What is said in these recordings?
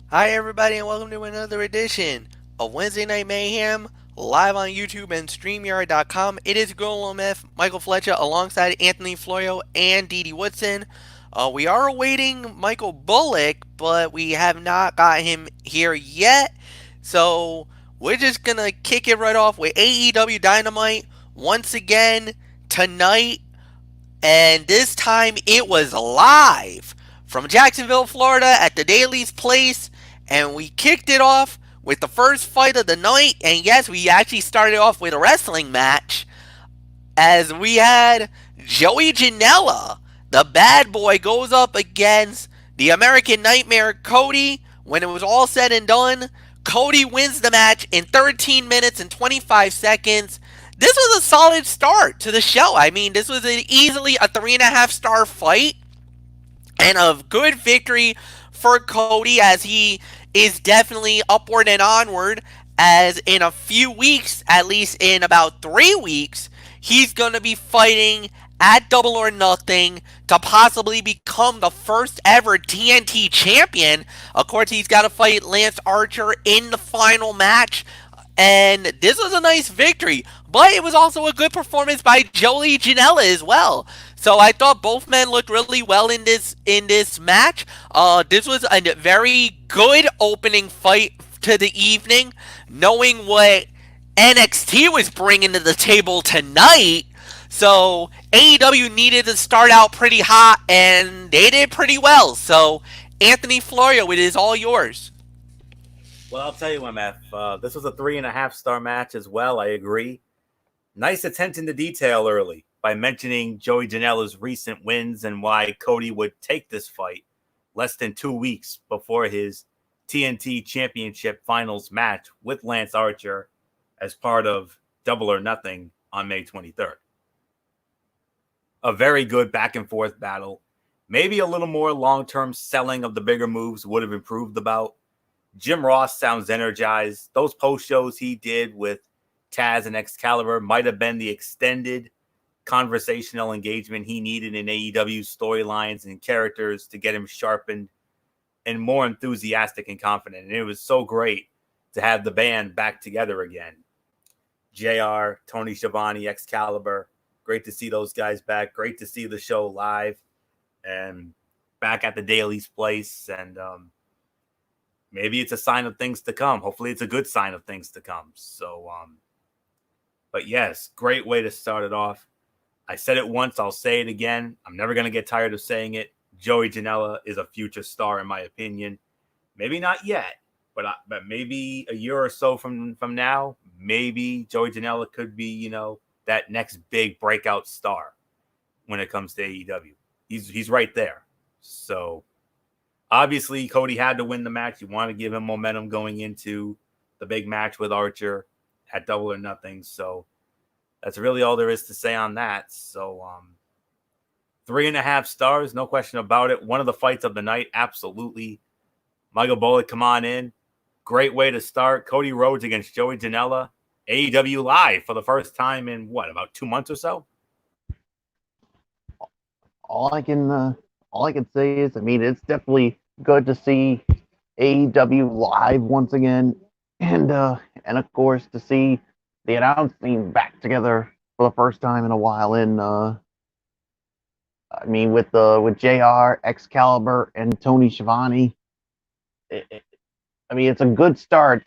Hi, everybody, and welcome to another edition of Wednesday Night Mayhem, live on YouTube and StreamYard.com. It is Girl MF, Michael Fletcher, alongside Anthony Florio and Dee Dee Woodson. We are awaiting Michael Bullock, but we have not got him here yet. So we're just gonna kick it right off with AEW Dynamite once again tonight, and this time it was live from Jacksonville, Florida at the Daly's Place, and we kicked it off with the first fight of the night. And yes, we actually started off with a wrestling match as we had Joey Janela, the bad boy, goes up against the American Nightmare Cody. When it was all said and done, Cody wins the match in 13 minutes and 25 seconds. This was a solid start to the show. I mean, this was easily a 3.5 star fight and a good victory for Cody, as he is definitely upward and onward. As in a few weeks, at least in about 3 weeks, he's going to be fighting at Double or Nothing to possibly become the first ever TNT champion. Of course, he's got to fight Lance Archer in the final match. And this was a nice victory, but it was also a good performance by Joey Janela as well. So I thought both men looked really well in this match. This was a very good opening fight to the evening, knowing what NXT was bringing to the table tonight. So AEW needed to start out pretty hot, and they did pretty well. So Anthony Florio, it is all yours. Well, I'll tell you, MF, this was a 3.5 star match as well. I agree. Nice attention to detail early by mentioning Joey Janela's recent wins and why Cody would take this fight less than 2 weeks before his TNT Championship Finals match with Lance Archer as part of Double or Nothing on May 23rd. A very good back and forth battle. Maybe a little more long-term selling of the bigger moves would have improved the bout. Jim Ross sounds energized. Those post shows he did with Taz and Excalibur might have been the extended conversational engagement he needed in AEW's storylines and characters to get him sharpened and more enthusiastic and confident. And it was so great to have the band back together again. JR, Tony Schiavone, Excalibur. Great to see those guys back. Great to see the show live and back at the Daly's Place. And maybe it's a sign of things to come. Hopefully it's a good sign of things to come. So, but yes, great way to start it off. I said it once, I'll say it again. I'm never going to get tired of saying it. Joey Janela is a future star, in my opinion. Maybe not yet, but maybe a year or so from now, maybe Joey Janela could be, that next big breakout star when it comes to AEW. He's right there. So obviously, Cody had to win the match. You want to give him momentum going into the big match with Archer at Double or Nothing. So that's really all there is to say on that. So 3.5 stars, no question about it. One of the fights of the night, absolutely. Michael Bullock, come on in. Great way to start. Cody Rhodes against Joey Janela. AEW live for the first time in, about 2 months or so? All I can say is, I mean, it's definitely good to see AEW live once again, and of course to see the announce team back together for the first time in a while. With JR, Excalibur, and Tony Schiavone, it's a good start.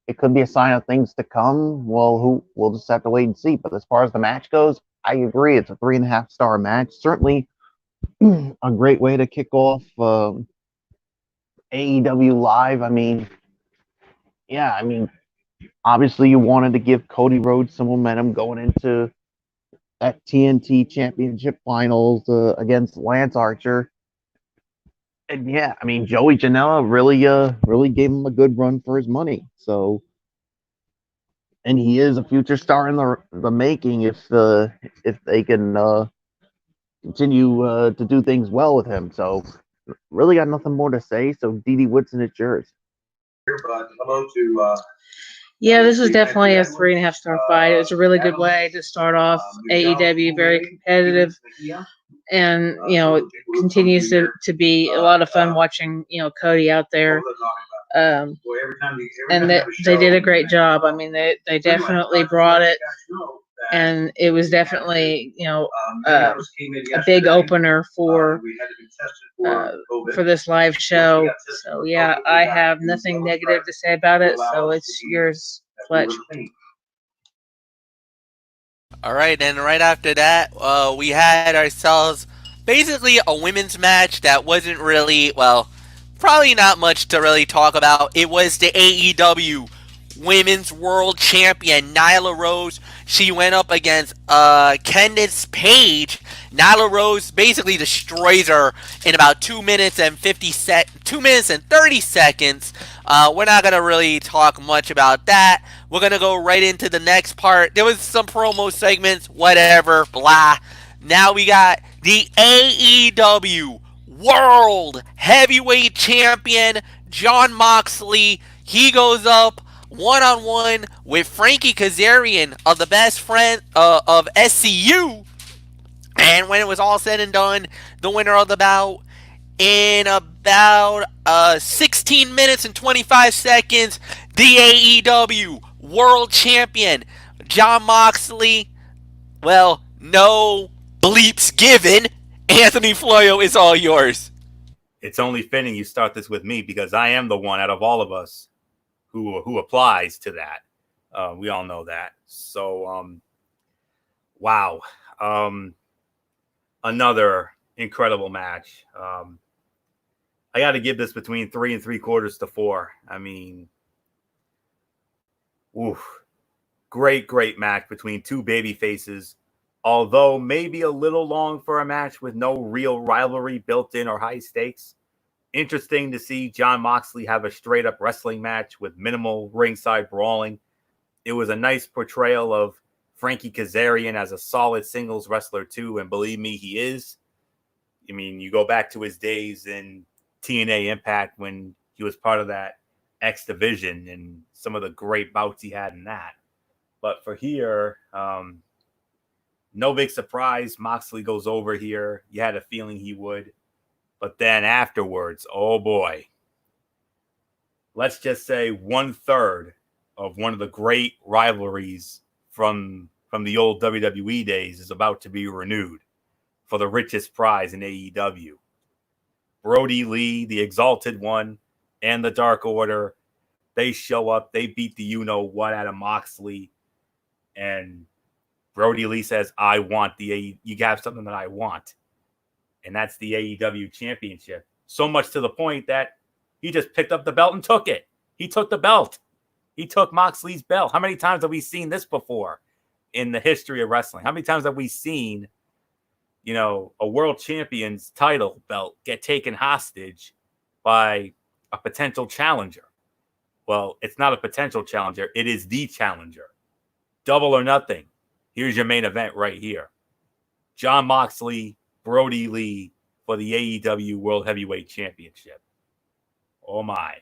It could be a sign of things to come. Well, we'll just have to wait and see. But as far as the match goes, I agree. It's a 3.5 star match. Certainly a great way to kick off AEW live. Obviously you wanted to give Cody Rhodes some momentum going into that TNT Championship Finals against Lance Archer. And Joey Janela really gave him a good run for his money. So, and he is a future star in the making if they can continue to do things well with him. So, really got nothing more to say. So, Dee Dee Woodson, it's yours. But hello to Yeah, this was definitely a 3.5 star fight. It was a really good way to start off AEW, very competitive, and it continues to be a lot of fun watching Cody out there. Um, and they did a great job. I mean, they definitely brought it, and it was definitely a big opener for this live show. So yeah, I have nothing negative to say about it. So it's yours, Fletch. All right, and right after that, we had ourselves basically a women's match that wasn't really, well, probably not much to really talk about. It was the AEW Women's World Champion Nyla Rose. She went up against Candice Page. Nyla Rose basically destroys her in about 2 minutes and 30 seconds. We're not gonna really talk much about that. We're gonna go right into the next part. There was some promo segments, whatever, blah. Now we got the AEW World Heavyweight Champion Jon Moxley. He goes up one-on-one with Frankie Kazarian of the best friend of SCU. And when it was all said and done, the winner of the bout in about 16 minutes and 25 seconds, the AEW World Champion Jon Moxley. Well, no bleeps given. Anthony Florio, is all yours. It's only fitting you start this with me because I am the one out of all of us who applies to that. We all know that. So, wow. Another incredible match. I got to give this between 3 3/4 to 4. I mean, oof. Great match between two baby faces. Although maybe a little long for a match with no real rivalry built in or high stakes. Interesting to see Jon Moxley have a straight up wrestling match with minimal ringside brawling. It was a nice portrayal of Frankie Kazarian as a solid singles wrestler too. And believe me, he is. I mean, you go back to his days in TNA Impact when he was part of that X division and some of the great bouts he had in that. But for here, no big surprise. Moxley goes over here. You had a feeling he would. But then afterwards, oh boy. Let's just say 1/3 of one of the great rivalries from the old WWE days is about to be renewed for the richest prize in AEW. Brody Lee, the Exalted One, and the Dark Order, they show up. They beat the you-know-what out of Moxley. And Brody Lee says, I want you have something that I want. And that's the AEW championship. So much to the point that he just picked up the belt and took it. He took the belt. He took Moxley's belt. How many times have we seen this before in the history of wrestling? How many times have we seen, a world champion's title belt get taken hostage by a potential challenger? Well, it's not a potential challenger. It is the challenger. Double or nothing. Here's your main event right here. Jon Moxley, Brody Lee for the AEW World Heavyweight Championship. Oh my.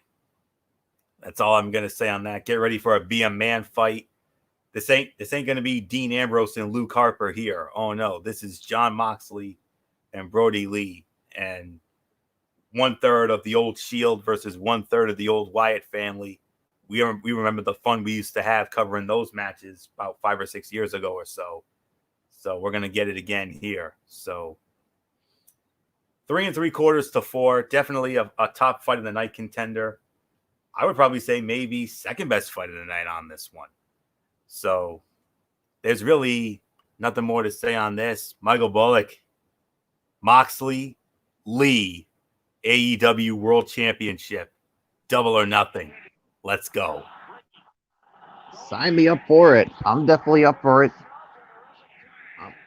That's all I'm going to say on that. Get ready for a Be a Man fight. This ain't going to be Dean Ambrose and Luke Harper here. Oh no, this is Jon Moxley and Brody Lee, and 1/3 of the old Shield versus 1/3 of the old Wyatt family. We remember the fun we used to have covering those matches about 5 or 6 years ago or so. So we're going to get it again here. So 3 3/4 to 4, definitely a top fight of the night contender. I would probably say maybe second best fight of the night on this one. So there's really nothing more to say on this. Michael Bullock, Moxley, Lee, AEW World Championship, double or nothing. Let's go. Sign me up for it. I'm definitely up for it.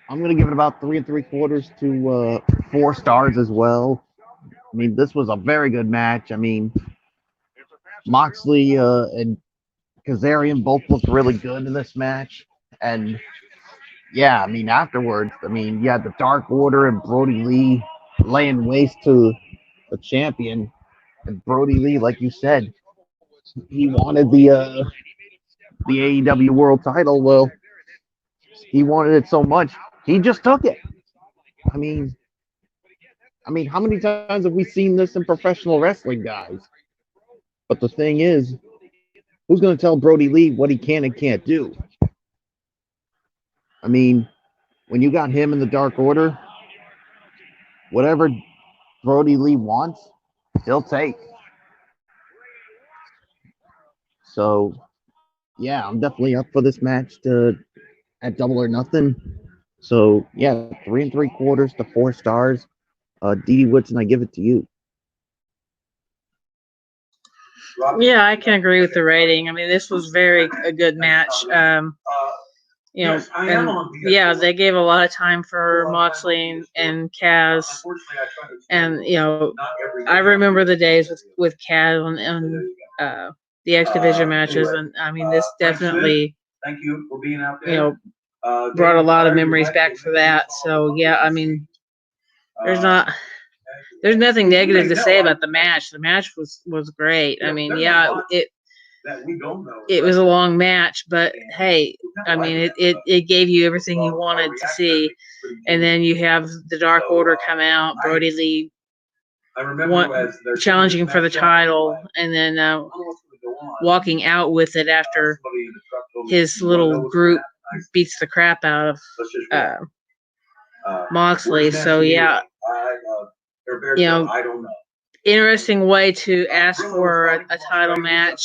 I'm going to give it about 3 3/4 to 4 stars as well. I mean, this was a very good match. I mean, Moxley and Kazarian both looked really good in this match. And yeah, I mean, afterwards, you had the Dark Order and Brody Lee laying waste to the champion. And Brody Lee, like you said, he wanted the AEW World Title. Well, he wanted it so much, he just took it. I mean, how many times have we seen this in professional wrestling, guys? But the thing is, who's going to tell Brody Lee what he can and can't do? I mean, when you got him in the Dark Order, whatever Brody Lee wants, he'll take. So, yeah, I'm definitely up for this match at Double or Nothing. So, yeah, 3 3/4 to 4 stars. Dee Woodson, I give it to you. Yeah, I can agree with the rating. I mean, this was a good match. They gave a lot of time for Moxley and Kaz, and I remember the days with Kaz and the X Division matches, and I mean, this definitely, brought a lot of memories back for that. So yeah, I mean, there's nothing negative to say about the match. The match was great. I mean, it was a long match, but hey, I mean, it gave you everything you wanted to see. And then you have the Dark Order come out, Brody Lee challenging for the title, and then walking out with it after his little group beats the crap out of Moxley. So yeah, interesting way to ask for a title match.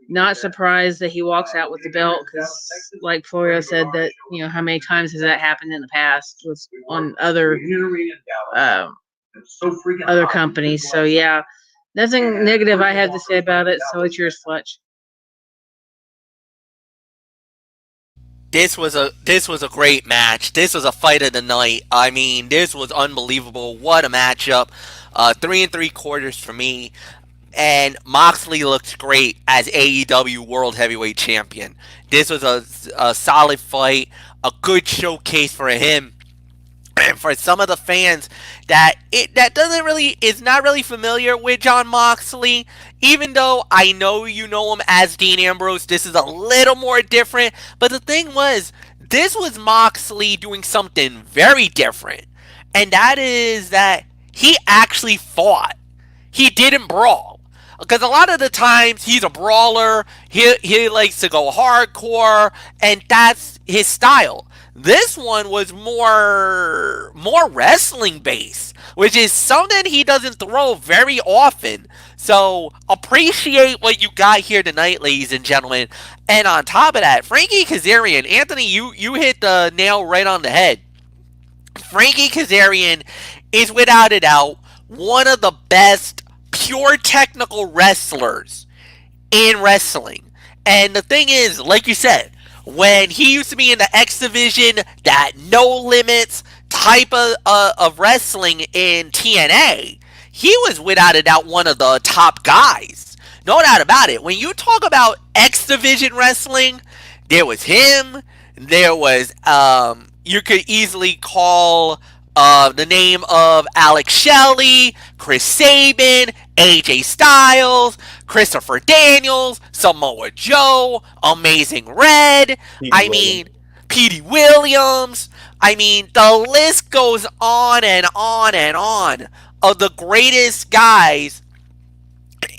Not surprised that he walks out with the belt, because like Florio said, that how many times has that happened in the past with on other companies. So yeah, nothing negative I have to say about it. So it's yours, Fletch. This was a great match. This was a fight of the night. I mean, this was unbelievable. What a matchup. 3 3/4 for me. And Moxley looks great as AEW World Heavyweight Champion. This was a solid fight, a good showcase for him. And for some of the fans that is not really familiar with Jon Moxley, even though I know you know him as Dean Ambrose, this is a little more different. But the thing was, this was Moxley doing something very different, and that is that he actually fought. He didn't brawl. Because a lot of the times he's a brawler, he likes to go hardcore, and that's his style. This one was more wrestling based, which is something he doesn't throw very often. So appreciate what you got here tonight, ladies and gentlemen. And on top of that, Frankie Kazarian, Anthony, you hit the nail right on the head. Frankie Kazarian is without a doubt one of the best pure technical wrestlers in wrestling. And the thing is, like you said, when he used to be in the X Division, that no limits type of wrestling in TNA, he was without a doubt one of the top guys. No doubt about it. When you talk about X Division wrestling, there was him. There was you could easily call the name of Alex Shelley, Chris Sabin, AJ Styles, Christopher Daniels, Samoa Joe, Amazing Red, Petey Williams. I mean, the list goes on and on and on of the greatest guys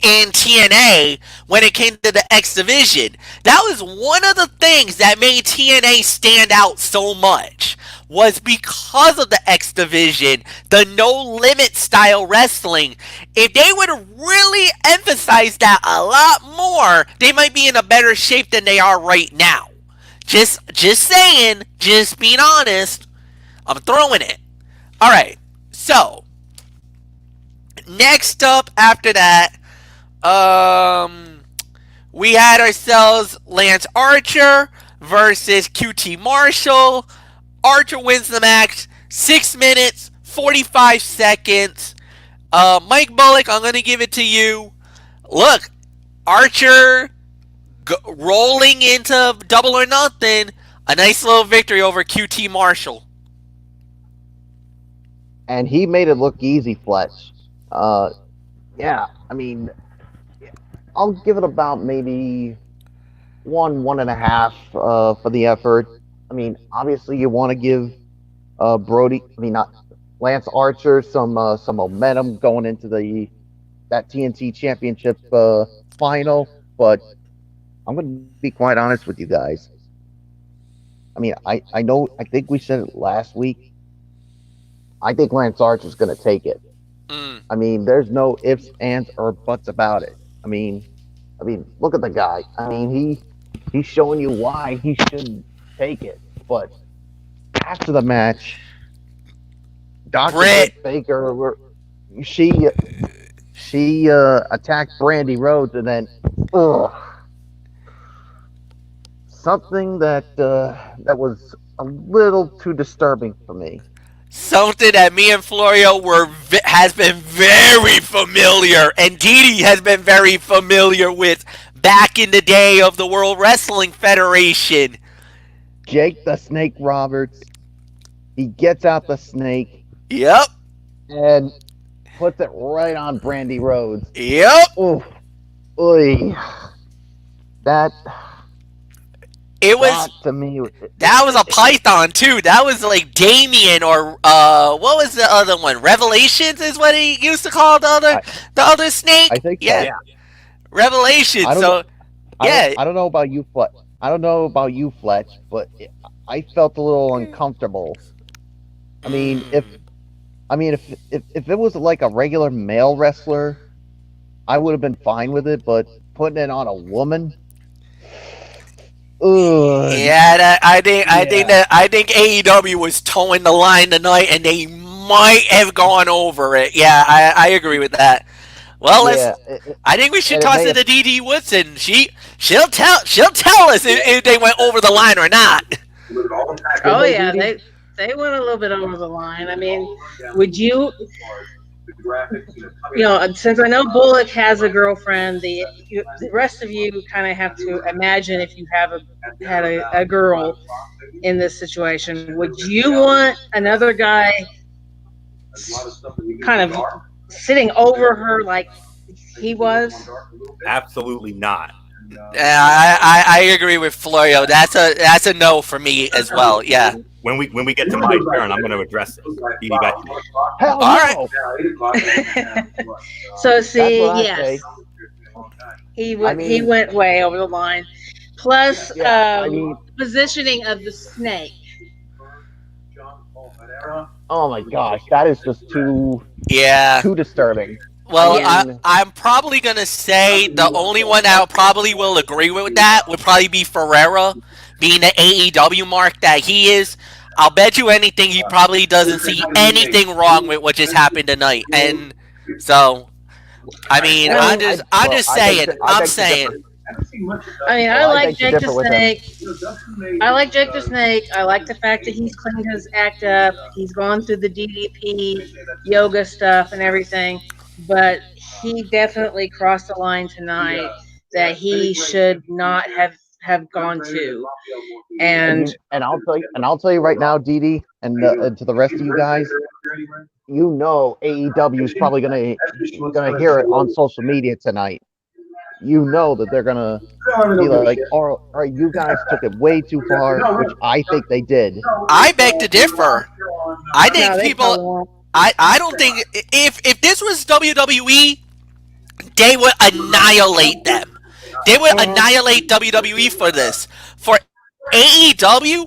in TNA when it came to the X Division. That was one of the things that made TNA stand out so much, was because of the X Division, the no limit style wrestling. If they would have really emphasized that a lot more, they might be in a better shape than they are right now. Just saying, just being honest. I'm throwing it. Alright, so next up after that, we had ourselves Lance Archer versus QT Marshall. Archer wins the match, 6 minutes, 45 seconds. Mike Bullock, I'm going to give it to you. Look, Archer rolling into Double or Nothing, a nice little victory over QT Marshall. And he made it look easy, Fletch. Yeah, I mean, I'll give it about maybe 1.5 for the effort. I mean, obviously you want to give Brody, I mean not Lance Archer, some momentum going into that TNT Championship final. But I'm going to be quite honest with you guys. I mean, I know, I think we said it last week. I think Lance Archer's going to take it. Mm. I mean, there's no ifs, ands, or buts about it. I mean, look at the guy. I mean, he's showing you why he should take it. But after the match, Dr. Britt. Britt Baker, she attacked Brandy Rhodes, and then something that was a little too disturbing for me. Something that me and Florio has been very familiar, and Didi has been very familiar with back in the day of the World Wrestling Federation. Jake the Snake Roberts, he gets out the snake. Yep. And puts it right on Brandy Rhodes. Yep. Ooh, oy. That. It was to me. That was a python too. That was like Damien or what was the other one? Revelations is what he used to call the other snake. I think yeah. So. Revelations. I don't know about you, Fletch. I don't know about you, Fletch, but I felt a little uncomfortable. I mean, if it was like a regular male wrestler, I would have been fine with it. But putting it on a woman. Yeah, I think AEW was towing the line tonight, and they might have gone over it. Yeah, I agree with that. Well, I think we should toss it to DD Woodson. She'll tell us if they went over the line or not. Oh yeah, they went a little bit over the line. I mean, would you? You know, since I know Bullock has a girlfriend, the rest of you kind of have to imagine if you had a girl in this situation. Would you want another guy kind of sitting over her like he was? Absolutely not. I agree with Florio. That's a no for me as well. Yeah. When we get to my turn, I'm going to address it. Hell no. All right. So see, yes, he went way over the line. Plus, positioning of the snake. Oh my gosh, that is just too disturbing. Well, I'm probably going to say the only one that probably will agree with that would probably be Ferreira, being the AEW mark that he is. I'll bet you anything he probably doesn't see anything wrong with what just happened tonight. And so, I mean, I'm just saying. I mean, I like Jake the Snake. I like Jake the Snake. I like the fact that he's cleaned his act up. He's gone through the DDP yoga stuff and everything. But he definitely crossed the line tonight that he should not have gone to. And I'll tell you right now, Didi, and to the rest of you guys, you know AEW is probably gonna hear it on social media tonight. You know that they're gonna be like, "All right, you guys took it way too far," which I think they did. I beg to differ. I think people. I don't think if this was WWE, they would annihilate them. They would annihilate WWE for this. For AEW,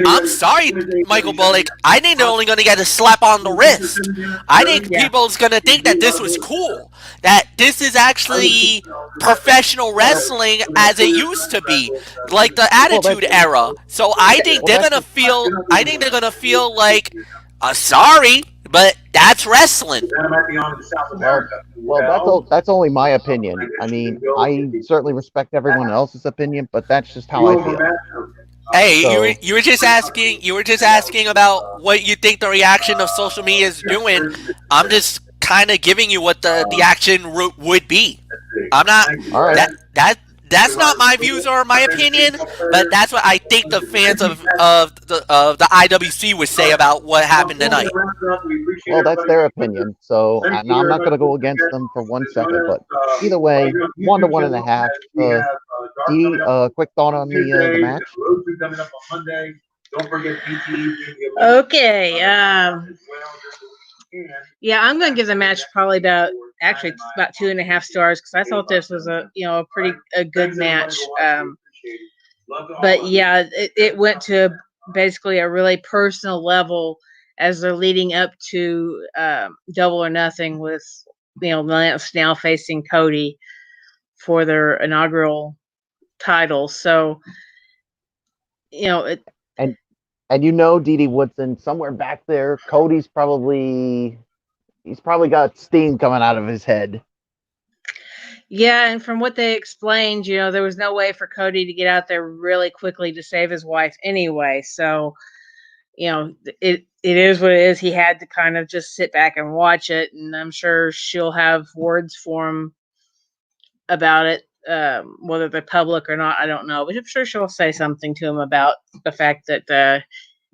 I'm sorry, Michael Bullock. I think they're only going to get a slap on the wrist. I think people's going to think that this was cool. That this is actually professional wrestling as it used to be, like the Attitude Era. So I think they're going to feel. I think they're going to feel like, sorry, but that's wrestling. Well, that's only my opinion. I mean, I certainly respect everyone else's opinion, but that's just how I feel. Hey, so, you were just asking about what you think the reaction of social media is doing. I'm just kind of giving you what the action would be. I'm not. All right. That's not my views or my opinion, but that's what I think the fans of the IWC would say about what happened tonight. Well, that's their opinion, so I'm not going to go against them for 1 second. But either way, 1 to 1.5. Dee, quick thought on the match. Okay. Yeah, I'm going to give the match probably about 2.5 stars because I thought this was a good match. But yeah, it went to basically a really personal level as they're leading up to Double or Nothing with Lance now facing Cody for their inaugural title. So And Dee Woodson, somewhere back there, Cody's probably got steam coming out of his head. Yeah, and from what they explained, there was no way for Cody to get out there really quickly to save his wife anyway. So, it is what it is. He had to kind of just sit back and watch it, and I'm sure she'll have words for him about it, whether they're public or not, I don't know. But I'm sure she'll say something to him about the fact that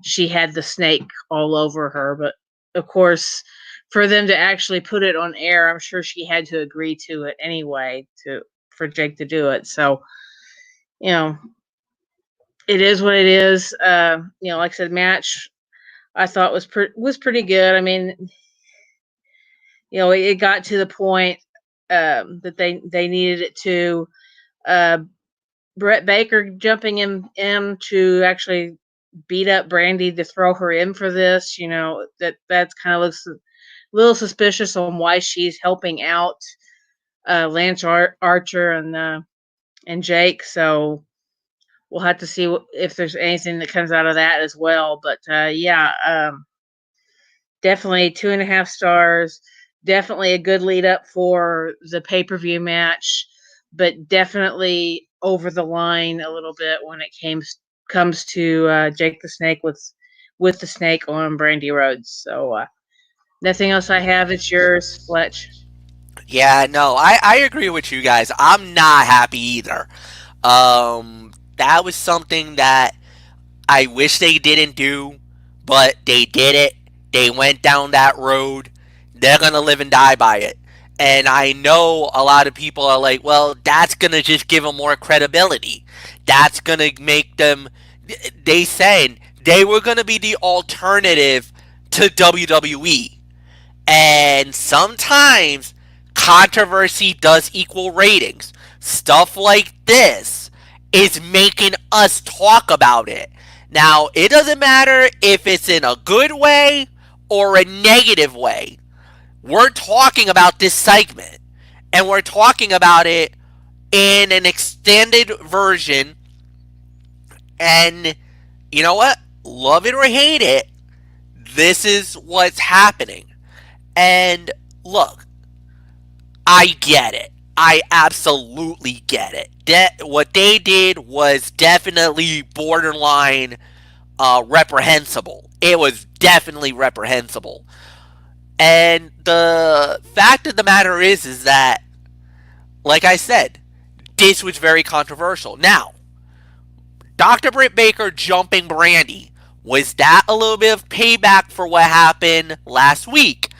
she had the snake all over her. But, of course, for them to actually put it on air, I'm sure she had to agree to it anyway for Jake to do it. So, it is what it is. Like I said, match I thought was pretty good. I mean, it got to the point that they needed it to. Brett Baker jumping in to actually beat up Brandy to throw her in for this, that's kind of looks a little suspicious on why she's helping out Lance Archer and Jake. So we'll have to see if there's anything that comes out of that as well. But definitely 2.5 stars. Definitely a good lead up for the pay-per-view match, but definitely over the line a little bit when it comes to Jake the Snake with the snake on Brandy Rhodes. So nothing else I have. It's yours, Fletch. Yeah, no, I agree with you guys. I'm not happy either. That was something that I wish they didn't do, but they did it. They went down that road. They're going to live and die by it. And I know a lot of people are like, well, that's going to just give them more credibility. That's going to make them... They said they were going to be the alternative to WWE. And sometimes controversy does equal ratings. Stuff like this is making us talk about it. Now, it doesn't matter if it's in a good way or a negative way. We're talking about this segment, and we're talking about it in an extended version. And you know what? Love it or hate it, this is what's happening. And look, I get it. I absolutely get it. What they did was definitely borderline reprehensible. It was definitely reprehensible. And the fact of the matter is that, like I said, this was very controversial. Now, Dr. Britt Baker jumping Brandy, was that a little bit of payback for what happened last week?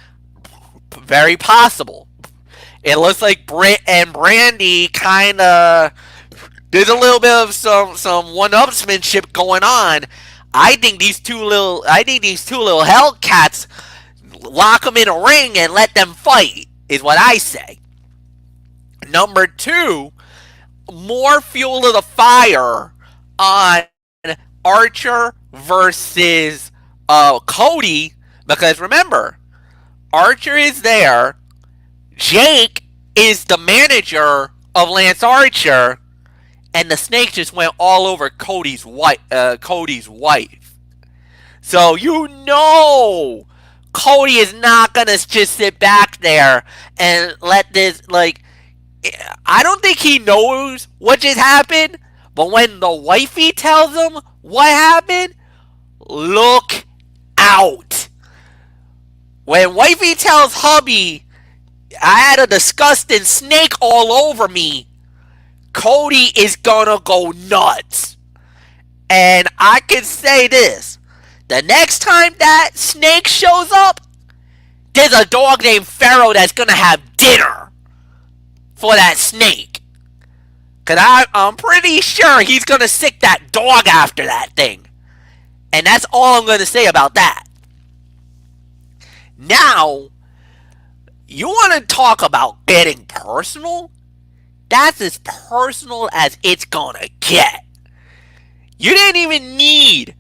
Very possible. It looks like Britt and Brandy kind of... There's a little bit of some one-upsmanship going on. I think these two little Hellcats lock them in a ring and let them fight, is what I say. Number 2, more fuel to the fire on Archer versus Cody, because remember, Archer is there, Jake is the manager of Lance Archer, and the snake just went all over Cody's wife. So Cody is not gonna just sit back there and let this, I don't think he knows what just happened, but when the wifey tells him what happened, look out. When wifey tells hubby, I had a disgusting snake all over me, Cody is gonna go nuts. And I can say this, the next time that snake shows up, there's a dog named Pharaoh that's gonna have dinner for that snake. Because I'm pretty sure he's going to sick that dog after that thing. And that's all I'm going to say about that. Now, you want to talk about getting personal? That's as personal as it's going to get. You didn't even need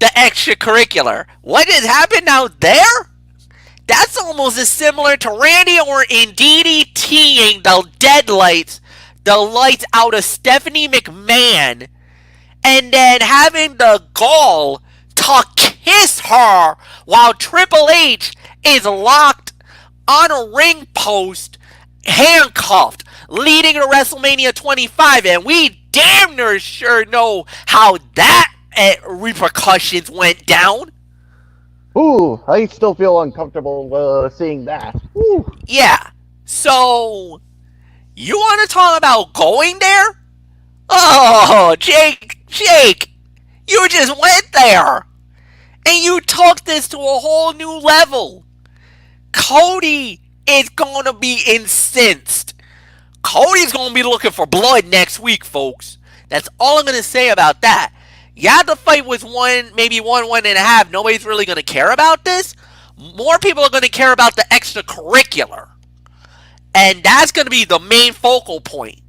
the extracurricular. What has happened out there? That's almost as similar to Randy Orton DDTing the lights out of Stephanie McMahon, and then having the gall to kiss her while Triple H is locked on a ring post, handcuffed, leading to WrestleMania 25, and we damn near sure know how that repercussions went down. Ooh, I still feel uncomfortable seeing that. Ooh. Yeah. So, you want to talk about going there? Oh, Jake, you just went there. And you took this to a whole new level. Cody is going to be incensed. Cody's going to be looking for blood next week, folks. That's all I'm going to say about that. Yeah, the fight was maybe one and a half. Nobody's really going to care about this. More people are going to care about the extracurricular. And that's going to be the main focal point.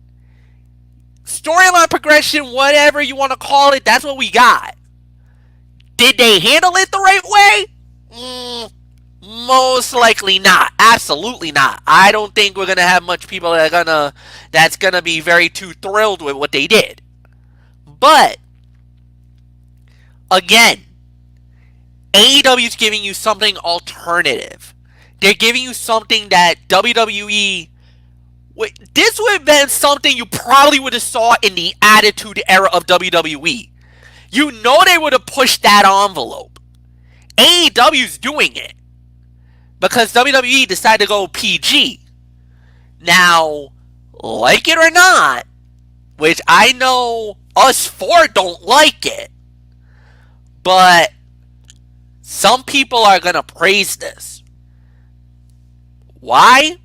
Storyline progression, whatever you want to call it, that's what we got. Did they handle it the right way? Most likely not. Absolutely not. I don't think we're going to have much people that's going to be very too thrilled with what they did. But again, AEW is giving you something alternative. They're giving you something that WWE... This would have been something you probably would have saw in the Attitude Era of WWE. You know they would have pushed that envelope. AEW's doing it. Because WWE decided to go PG. Now, like it or not, which I know us four don't like it, but some people are going to praise this. Why?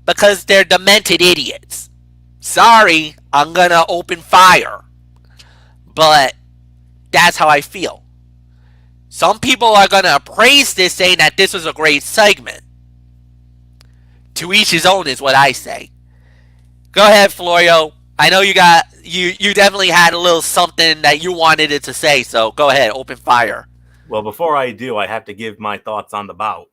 Because they're demented idiots. Sorry, I'm going to open fire. But that's how I feel. Some people are going to praise this, saying that this was a great segment. To each his own is what I say. Go ahead, Florio. I know you definitely had a little something that you wanted it to say, so go ahead, open fire. Well, before I do, I have to give my thoughts on the bout.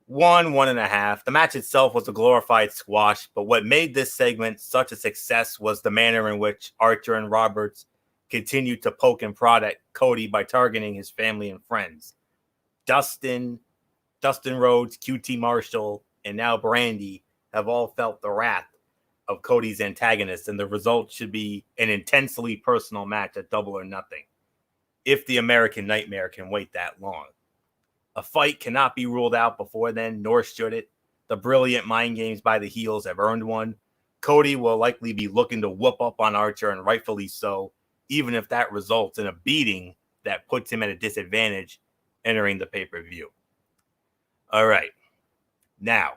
1.5. The match itself was a glorified squash, but what made this segment such a success was the manner in which Archer and Roberts continued to poke and prod at Cody by targeting his family and friends. Dustin Rhodes, Cutie, Marshal, and now Brandy have all felt the wrath of Cody's antagonists, and the result should be an intensely personal match at Double or Nothing, if the American Nightmare can wait that long. A fight cannot be ruled out before then, nor should it. The brilliant mind games by the heels have earned one. Cody will likely be looking to whoop up on Archer, and rightfully so, even if that results in a beating that puts him at a disadvantage entering the pay-per-view. All right. Now,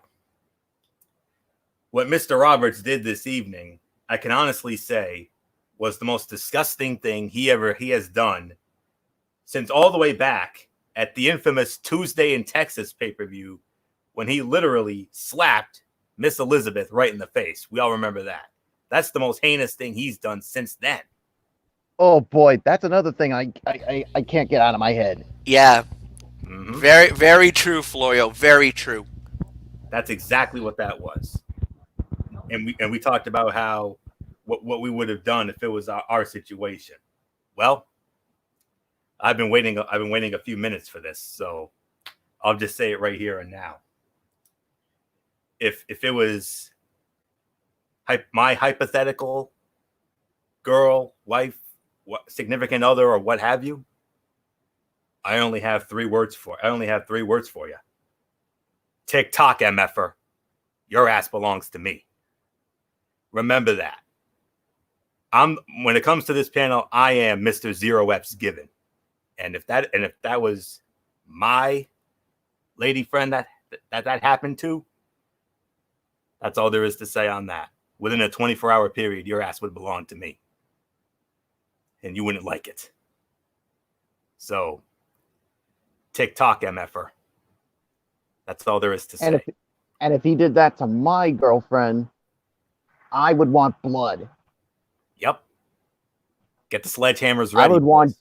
what Mr. Roberts did this evening, I can honestly say, was the most disgusting thing he has done since all the way back at the infamous Tuesday in Texas pay-per-view when he literally slapped Miss Elizabeth right in the face. We all remember that. That's the most heinous thing he's done since then. Oh boy, that's another thing I can't get out of my head. Yeah. Mm-hmm. Very, very true, Florio. Very true. That's exactly what that was. And we talked about how what we would have done if it was our situation. Well, I've been waiting a few minutes for this, so I'll just say it right here and now. If it was my hypothetical girl, wife, significant other, or what have you, I only have three words for you. TikTok, MFer. Your ass belongs to me. Remember that. When it comes to this panel, I am Mr. Zero Eps given. And if that was my lady friend that happened to, That's all there is to say on that. Within a 24-hour period, your ass would belong to me. And you wouldn't like it. So, TikTok MFer. That's all there is to say. And if he did that to my girlfriend, I would want blood. Yep. Get the sledgehammers ready. I would want...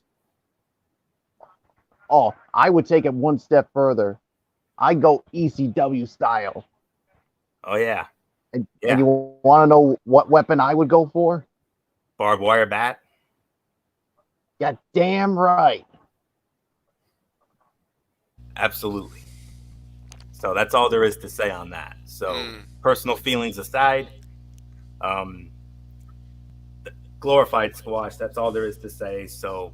Oh, I would take it one step further. I'd go ECW style. Oh, yeah. And you want to know what weapon I would go for? Barbed wire bat? Yeah, damn right. Absolutely. So that's all there is to say on that. So personal feelings aside, glorified squash, that's all there is to say. So,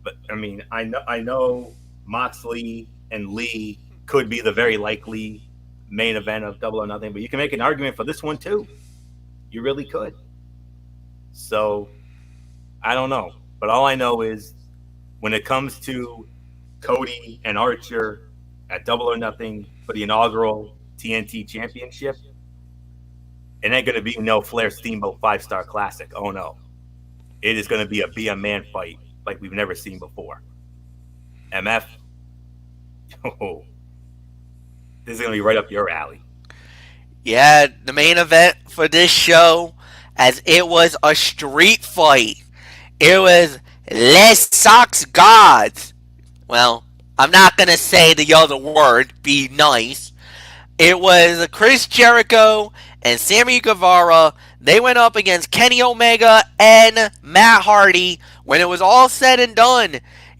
but I mean, I know Moxley and Lee could be the very likely main event of Double or Nothing, but you can make an argument for this one too. You really could. So I don't know, but all I know is when it comes to Cody and Archer at Double or Nothing for the inaugural TNT Championship, it ain't going to be no Flair Steamboat 5-Star Classic. Oh, no. It is going to be a man fight like we've never seen before. MF, oh, this is going to be right up your alley. Yeah, the main event for this show, as it was a street fight. It was Les Sox Gods. Well, I'm not going to say the other word, be nice. It was Chris Jericho and Sammy Guevara. They went up against Kenny Omega and Matt Hardy. When it was all said and done,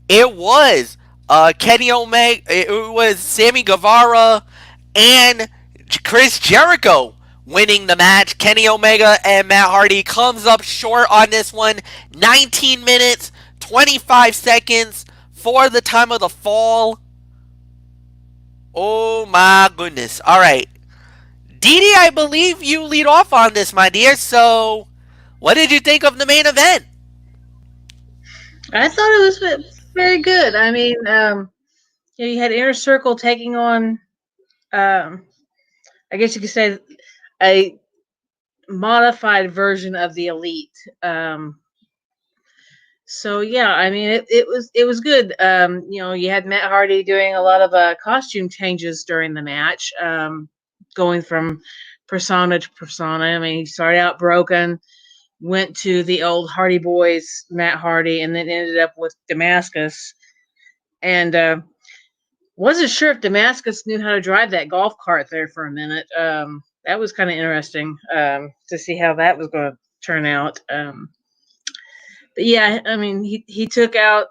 it was Kenny Omega, it was Sammy Guevara and Chris Jericho winning the match. Kenny Omega and Matt Hardy comes up short on this one. 19 minutes, 25 seconds for the time of the fall. Oh my goodness. Alright. Didi, I believe you lead off on this, my dear. So, what did you think of the main event? I thought it was very good. I mean, you had Inner Circle taking on, I guess you could say, a modified version of the Elite. So yeah, I mean, it was good. You had Matt Hardy doing a lot of costume changes during the match, going from persona to persona. I mean, he started out broken, went to the old Hardy Boys, Matt Hardy, and then ended up with Damascus. And wasn't sure if Damascus knew how to drive that golf cart there for a minute. That was kind of interesting to see how that was going to turn out. But yeah, I mean, he took out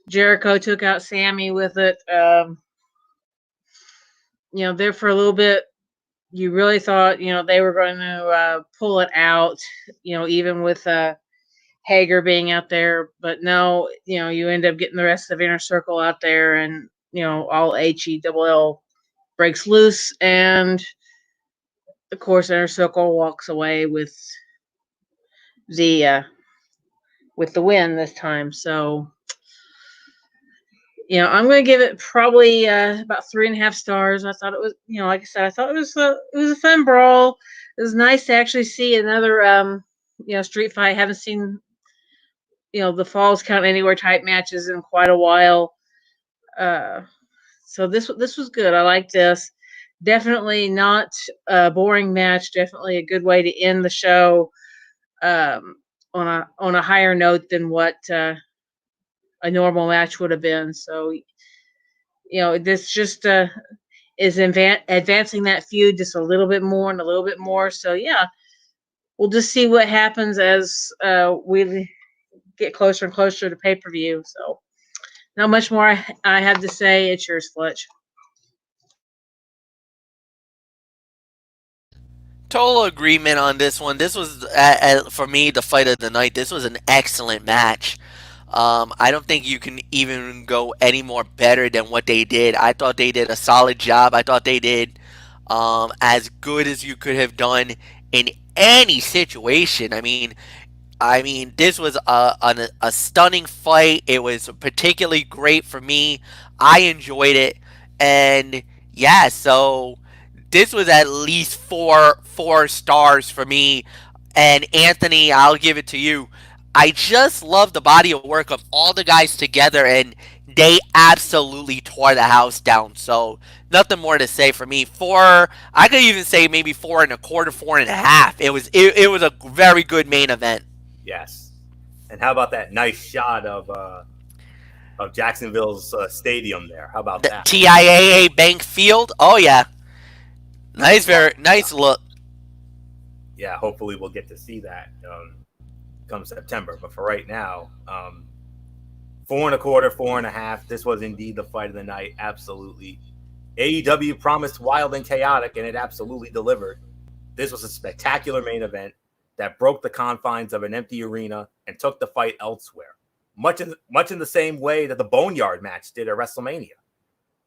Jericho, took out Sammy with it. There for a little bit, you really thought, they were going to pull it out, even with Hager being out there. But no, you end up getting the rest of Inner Circle out there, and, all HELL breaks loose. And, of course, Inner Circle walks away with the win this time. So, I'm going to give it probably about 3.5 stars. I thought it was, like I said, I thought it was a fun brawl. It was nice to actually see another, street fight. I haven't seen, the Falls Count Anywhere type matches in quite a while. So this was good. I like this. Definitely not a boring match. Definitely a good way to end the show on a higher note than what a normal match would have been. So, this just is advancing that feud just a little bit more and a little bit more. So, yeah, we'll just see what happens as we get closer and closer to pay-per-view. So, not much more I have to say. It's yours, Fletch. Total agreement on this one. This was, for me, the fight of the night. This was an excellent match. I don't think you can even go any more better than what they did. I thought they did a solid job. I thought they did as good as you could have done in any situation. I mean, this was a stunning fight. It was particularly great for me. I enjoyed it, and yeah. So this was at least four stars for me. And Anthony, I'll give it to you. I just love the body of work of all the guys together, and they absolutely tore the house down. So nothing more to say for me. I could even say maybe 4.25, 4.5. It was a very good main event. Yes. And how about that nice shot of Jacksonville's stadium there? How about The that? TIAA Bank Field. Oh yeah, very nice look. Yeah, hopefully we'll get to see that come September. But for right now, 4.25, 4.5. This was indeed the fight of the night. Absolutely. AEW promised wild and chaotic, and it absolutely delivered. This was a spectacular main event that broke the confines of an empty arena and took the fight elsewhere, much in the same way that the Boneyard match did at WrestleMania.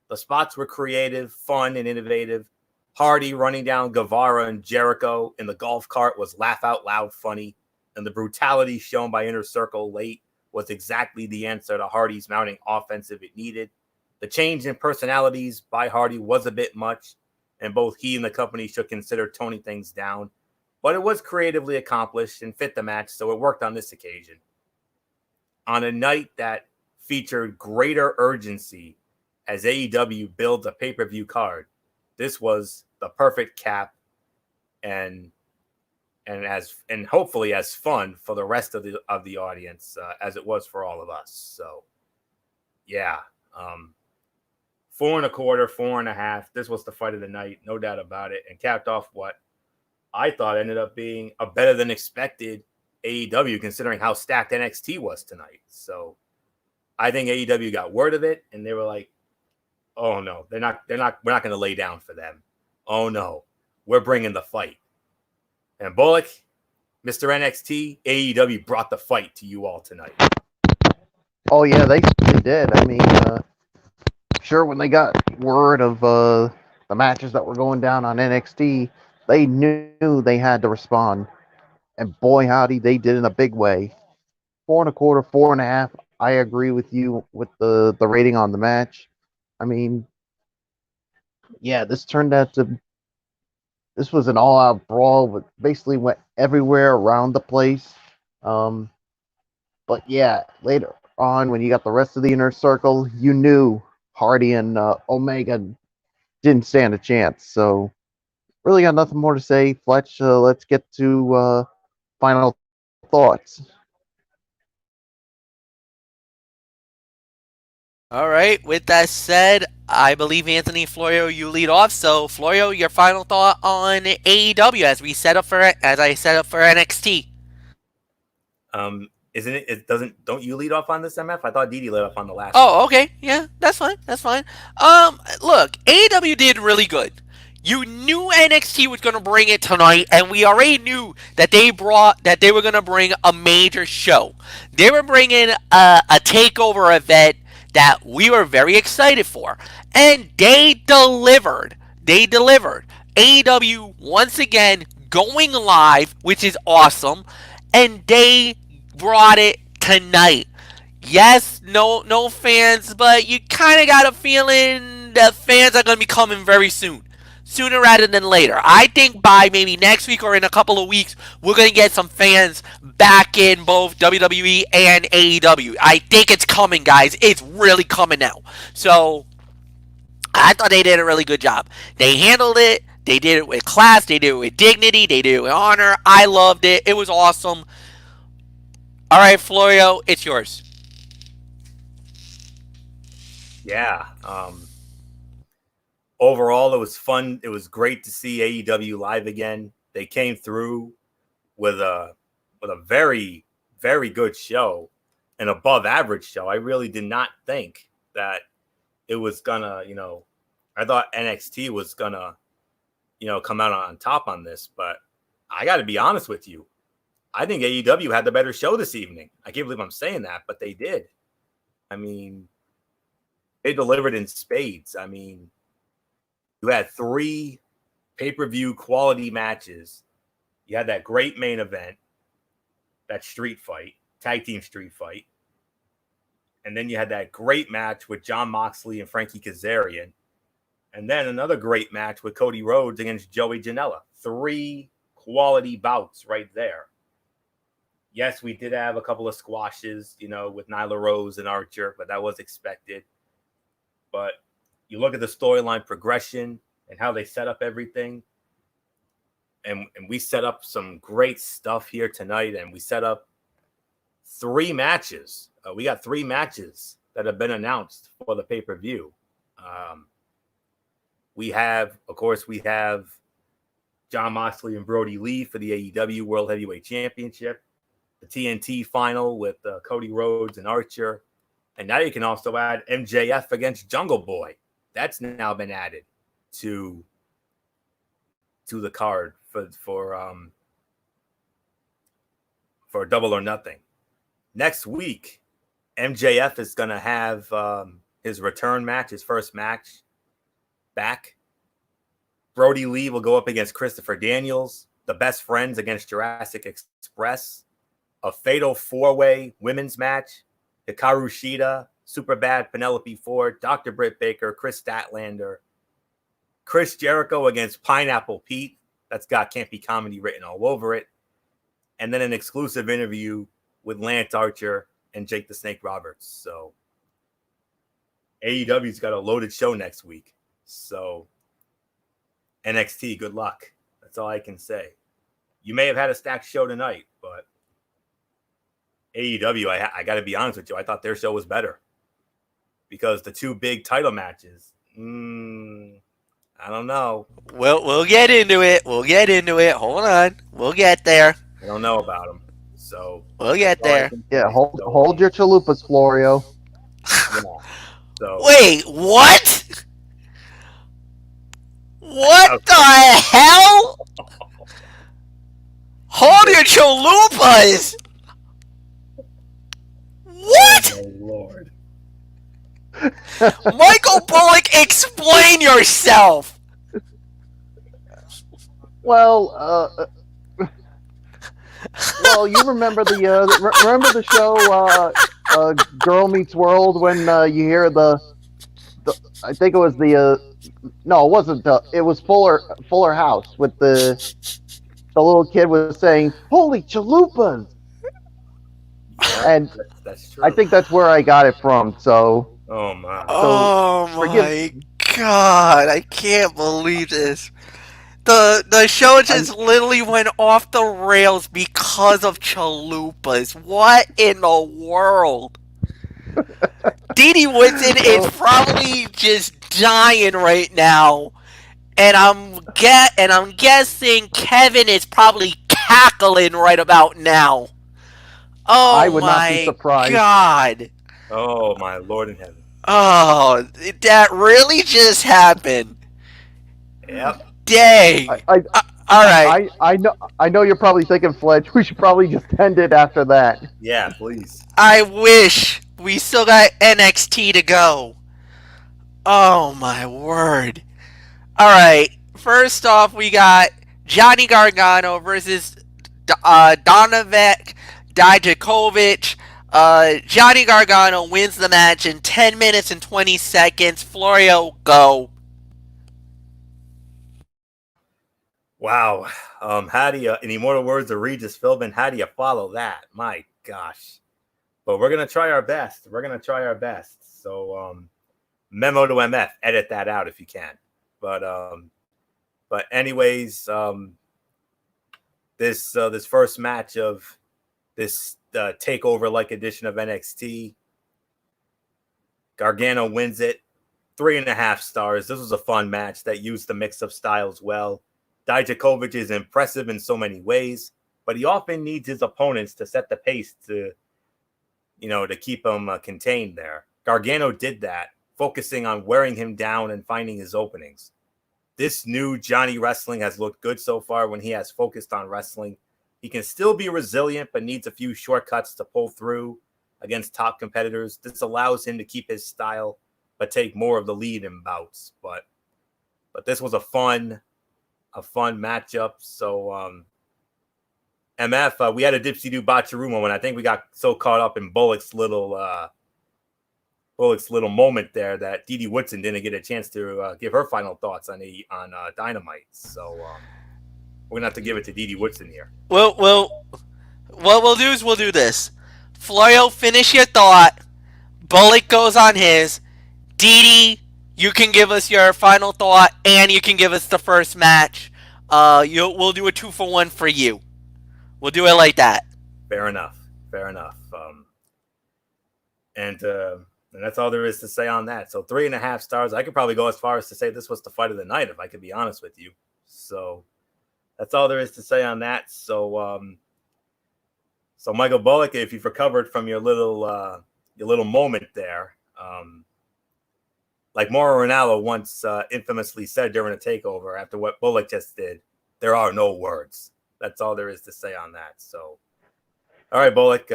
The spots were creative, fun, and innovative. Hardy running down Guevara and Jericho in the golf cart was laugh out loud funny, and the brutality shown by Inner Circle late was exactly the answer to Hardy's mounting offensive it needed. The change in personalities by Hardy was a bit much, and both he and the company should consider toning things down, but it was creatively accomplished and fit the match, so it worked on this occasion. On a night that featured greater urgency as AEW builds a pay-per-view card, this was the perfect cap and hopefully as fun for the rest of the audience as it was for all of us. So, yeah, 4.25, 4.5. This was the fight of the night, no doubt about it, and capped off what I thought ended up being a better than expected AEW, considering how stacked NXT was tonight. So, I think AEW got word of it, and they were like, "Oh no, we're not going to lay down for them. Oh no, we're bringing the fight." And Bullock, Mr. NXT, AEW brought the fight to you all tonight. Oh yeah, they did. I mean, sure, when they got word of the matches that were going down on NXT, they knew they had to respond, and boy howdy, they did in a big way. 4.25, 4.5. I agree with you with the rating on the match. I mean, yeah, this was an all-out brawl, but basically went everywhere around the place. But yeah, later on, when you got the rest of the Inner Circle, you knew Hardy and Omega didn't stand a chance. So, really got nothing more to say. Fletch, let's get to final thoughts. All right. With that said, I believe Anthony Florio, you lead off. So Florio, your final thought on AEW as I set up for NXT. Isn't it? Don't you lead off on this, MF? I thought Didi led off on the last. Oh, okay. Yeah, that's fine. That's fine. Look, AEW did really good. You knew NXT was gonna bring it tonight, and we already knew that they were gonna bring a major show. They were bringing a takeover event that we were very excited for, and they delivered. They delivered. AEW once again going live, which is awesome, and they brought it tonight. Yes, no fans, but you kind of got a feeling that fans are going to be coming very soon. Sooner rather than later. I think by maybe next week or in a couple of weeks, we're going to get some fans back in both WWE and AEW. I think it's coming, guys. It's really coming now. So, I thought they did a really good job. They handled it. They did it with class. They did it with dignity. They did it with honor. I loved it. It was awesome. All right, Florio, it's yours. Yeah. Overall, it was fun. It was great to see AEW live again. They came through with a very, very good show, an above average show. I really did not think that it was gonna, I thought NXT was gonna, come out on top on this, but I got to be honest with you. I think AEW had the better show this evening. I can't believe I'm saying that, but they did. I mean, they delivered in spades. I mean, you had 3 pay-per-view quality matches. You had that great main event, that street fight, tag team street fight. And then you had that great match with Jon Moxley and Frankie Kazarian. And then another great match with Cody Rhodes against Joey Janela. 3 quality bouts right there. Yes, we did have a couple of squashes, with Nyla Rose and Archer, but that was expected. But you look at the storyline progression and how they set up everything. And we set up some great stuff here tonight. And we set up 3 matches. We got 3 matches that have been announced for the pay-per-view. We have Jon Moxley and Brody Lee for the AEW World Heavyweight Championship. The TNT final with Cody Rhodes and Archer. And now you can also add MJF against Jungle Boy. That's now been added to the card for Double or Nothing. Next week, MJF is going to have his return match, his first match back. Brody Lee will go up against Christopher Daniels. The Best Friends against Jurassic Express. A fatal 4-way women's match. Hikaru Shida, Superbad Penelope Ford, Dr. Britt Baker, Chris Statlander. Chris Jericho against Pineapple Pete. That's got Campy Comedy written all over it. And then an exclusive interview with Lance Archer and Jake the Snake Roberts. So AEW's got a loaded show next week. So NXT, good luck. That's all I can say. You may have had a stacked show tonight, but AEW, I got to be honest with you, I thought their show was better because the 2 big title matches, I don't know. We'll get into it. Hold on. We'll get there. I don't know about them. So we'll get there. Yeah, hold your chalupas, Florio. Yeah. So Wait, what? What the hell? Hold your chalupas! What? Oh, Lord. Michael Bullock, explain yourself! Well, you remember the show Girl Meets World when you hear the I think it was no, it wasn't it was Fuller House with the little kid was saying, "Holy chalupas!" And that's true. I think that's where I got it from. So. Oh my. Oh my God! I can't believe this. The show just literally went off the rails because of chalupas. What in the world? Dee Woodson is probably just dying right now, and I'm guessing Kevin is probably cackling right about now. Oh, I would not be surprised. God! Oh my Lord in heaven! Oh, that really just happened. Yep. Dang. All right. I know you're probably thinking, Fletch, we should probably just end it after that. Yeah, please. I wish we still got NXT to go. Oh my word. Alright, first off we got Johnny Gargano versus Donovan Dijakovic. Johnny Gargano wins the match in 10 minutes and 20 seconds. Florio, go. Wow. How do you, in immortal words of Regis Philbin, how do you follow that? My gosh. But we're going to try our best. So, memo to MF, edit that out if you can. But anyways, this first match of this takeover-like edition of NXT, Gargano wins it, 3.5 stars. This was a fun match that used the mix of styles well. Dijakovic is impressive in so many ways, but he often needs his opponents to set the pace to keep him contained there. Gargano did that, focusing on wearing him down and finding his openings. This new Johnny Wrestling has looked good so far when he has focused on wrestling. He can still be resilient, but needs a few shortcuts to pull through against top competitors. This allows him to keep his style, but take more of the lead in bouts. But this was a fun matchup. So MF, we had a dipsy-do botcharoo moment. I think we got so caught up in Bullock's little Bullock's little moment there that Dee Woodson didn't get a chance to give her final thoughts on Dynamite. So we're gonna have to give it to Dee Woodson here. Well, what we'll do is we'll do this. Florio, finish your thought. Bullock goes on his. Dee, you can give us your final thought, and you can give us the first match. We'll do a 2-for-1 for you. We'll do it like that. Fair enough. And that's all there is to say on that. So 3.5 stars. I could probably go as far as to say this was the fight of the night, if I could be honest with you. So that's all there is to say on that. So Michael Bullock, if you've recovered from your little moment there, like Mauro Ranallo once infamously said during a takeover after what Bullock just did, there are no words. That's all there is to say on that. So, all right, Bullock.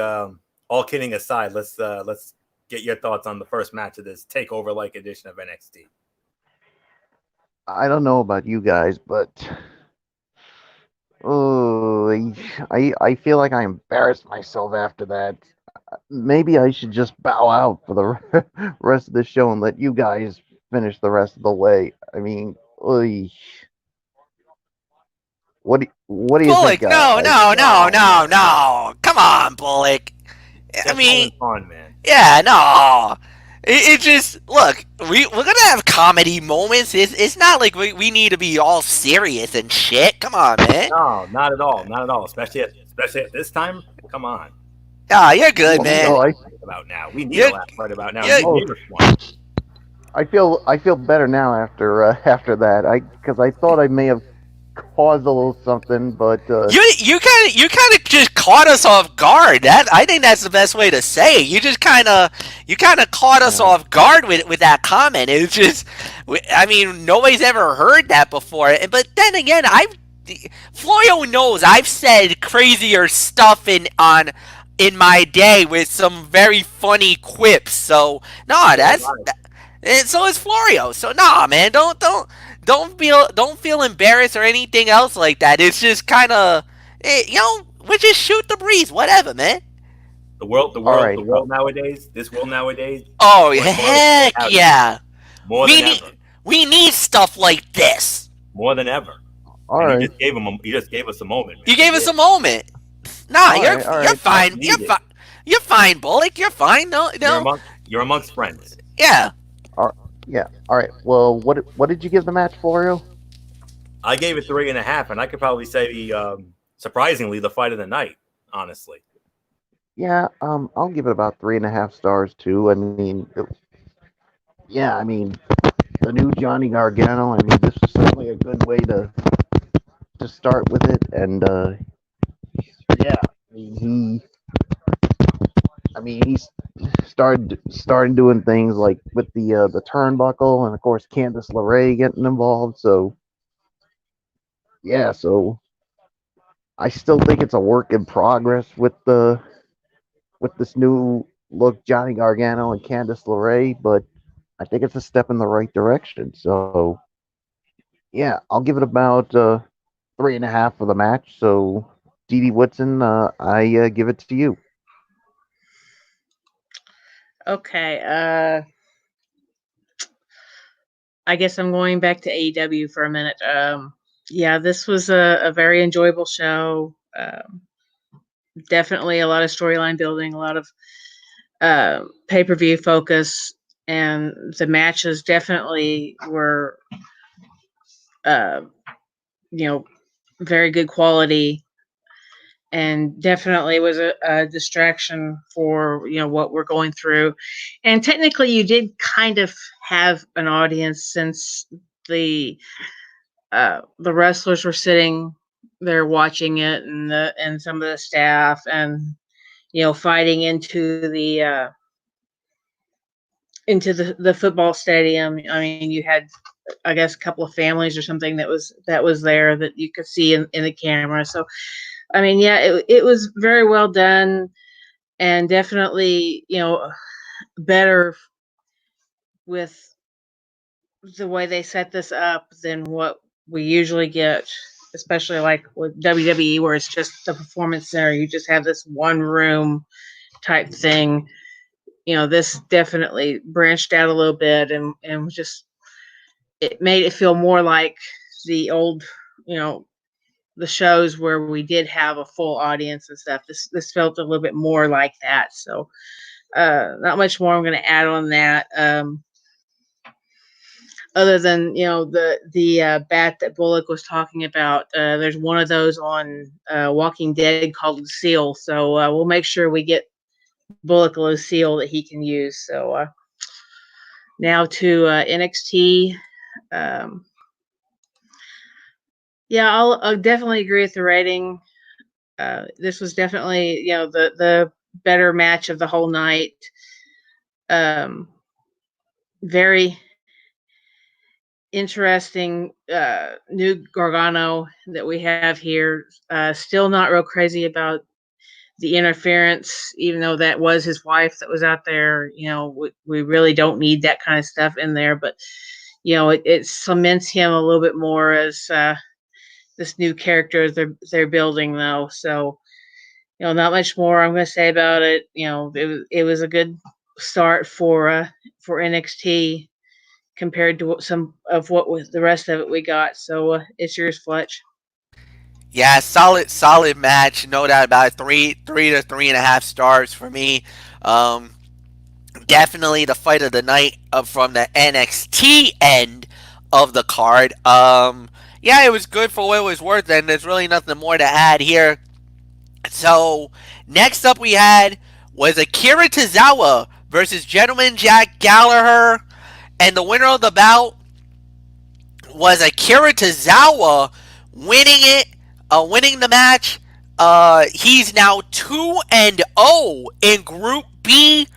All kidding aside, let's get your thoughts on the first match of this takeover-like edition of NXT. I don't know about you guys, but I feel like I embarrassed myself after that. Maybe I should just bow out for the rest of the show and let you guys finish the rest of the way. I mean, what do you Bullock, think, no. Come on, Bullock. I mean, fun, man. Yeah, no. It just look. We're gonna have comedy moments. It's not like we need to be all serious and shit. Come on, man. No, not at all. Especially at this time. Come on. Ah, you're good, man. No, About now, we need a laugh right about now. I feel better now after that. Because I thought I may have caused a little something, but you kind of just caught us off guard. I think that's the best way to say it. You kind of caught us off guard with that comment. It was just, I mean, nobody's ever heard that before. But then again, Florio knows I've said crazier stuff in my day with some very funny quips. So no, and so is Florio. So nah, man, don't feel embarrassed or anything else like that. It's just kind of, we just shoot the breeze, whatever, man. The world nowadays. This world nowadays. Oh heck yeah! More than ever. We need stuff like this. More than ever. All right. You just gave us a moment. Man. You gave us a moment. Nah, you're fine. You're fine, Bullock. You're fine. No. You're amongst friends. Yeah. Yeah. All right. Well, what did you give the match, Florio? I gave it 3.5, and I could probably say, surprisingly, the fight of the night. Honestly. Yeah. I'll give it about 3.5 stars too. I mean, the new Johnny Gargano. I mean, this is certainly a good way to start with it, and he's started doing things like with the turnbuckle, and of course Candice LeRae getting involved. So so I still think it's a work in progress with this new look Johnny Gargano and Candice LeRae, but I think it's a step in the right direction. So I'll give it about 3.5 for the match. So Dee Woodson, I give it to you. Okay. I guess I'm going back to AEW for a minute. This was a very enjoyable show. Definitely a lot of storyline building, a lot of pay-per-view focus, and the matches definitely were, very good quality. And definitely was a distraction for what we're going through. And technically, you did kind of have an audience since the wrestlers were sitting there watching it, and some of the staff, and fighting into the football stadium. I mean, you had, I guess, a couple of families or something that was there that you could see in the camera. So. I mean, it was very well done, and definitely, better with the way they set this up than what we usually get, especially like with WWE, where it's just the Performance Center. You just have this one room type thing. this definitely branched out a little bit and just it made it feel more like the old, the shows where we did have a full audience and stuff. This felt a little bit more like that. So not much more I'm going to add on that. Other than the bat that Bullock was talking about, there's one of those on Walking Dead called Lucille. So we'll make sure we get Bullock a Lucille that he can use. So now to NXT. Yeah, I'll definitely agree with the rating. This was definitely the better match of the whole night. Very interesting new Gargano that we have here. Still not real crazy about the interference, even though that was his wife that was out there. We really don't need that kind of stuff in there, but it cements him a little bit more as this new character they're building, though. So not much more I'm going to say about it. It was a good start for NXT compared to some of what was the rest of it we got. So it's yours, Fletch. Yeah, solid match, no doubt about it. Three to 3.5 stars for me. Definitely the fight of the night from the NXT end of the card. Yeah, it was good for what it was worth, and there's really nothing more to add here. So next up we had was Akira Tozawa versus Gentleman Jack Gallagher, and the winner of the bout was Akira Tozawa winning the match. He's now 2-0 in Group B.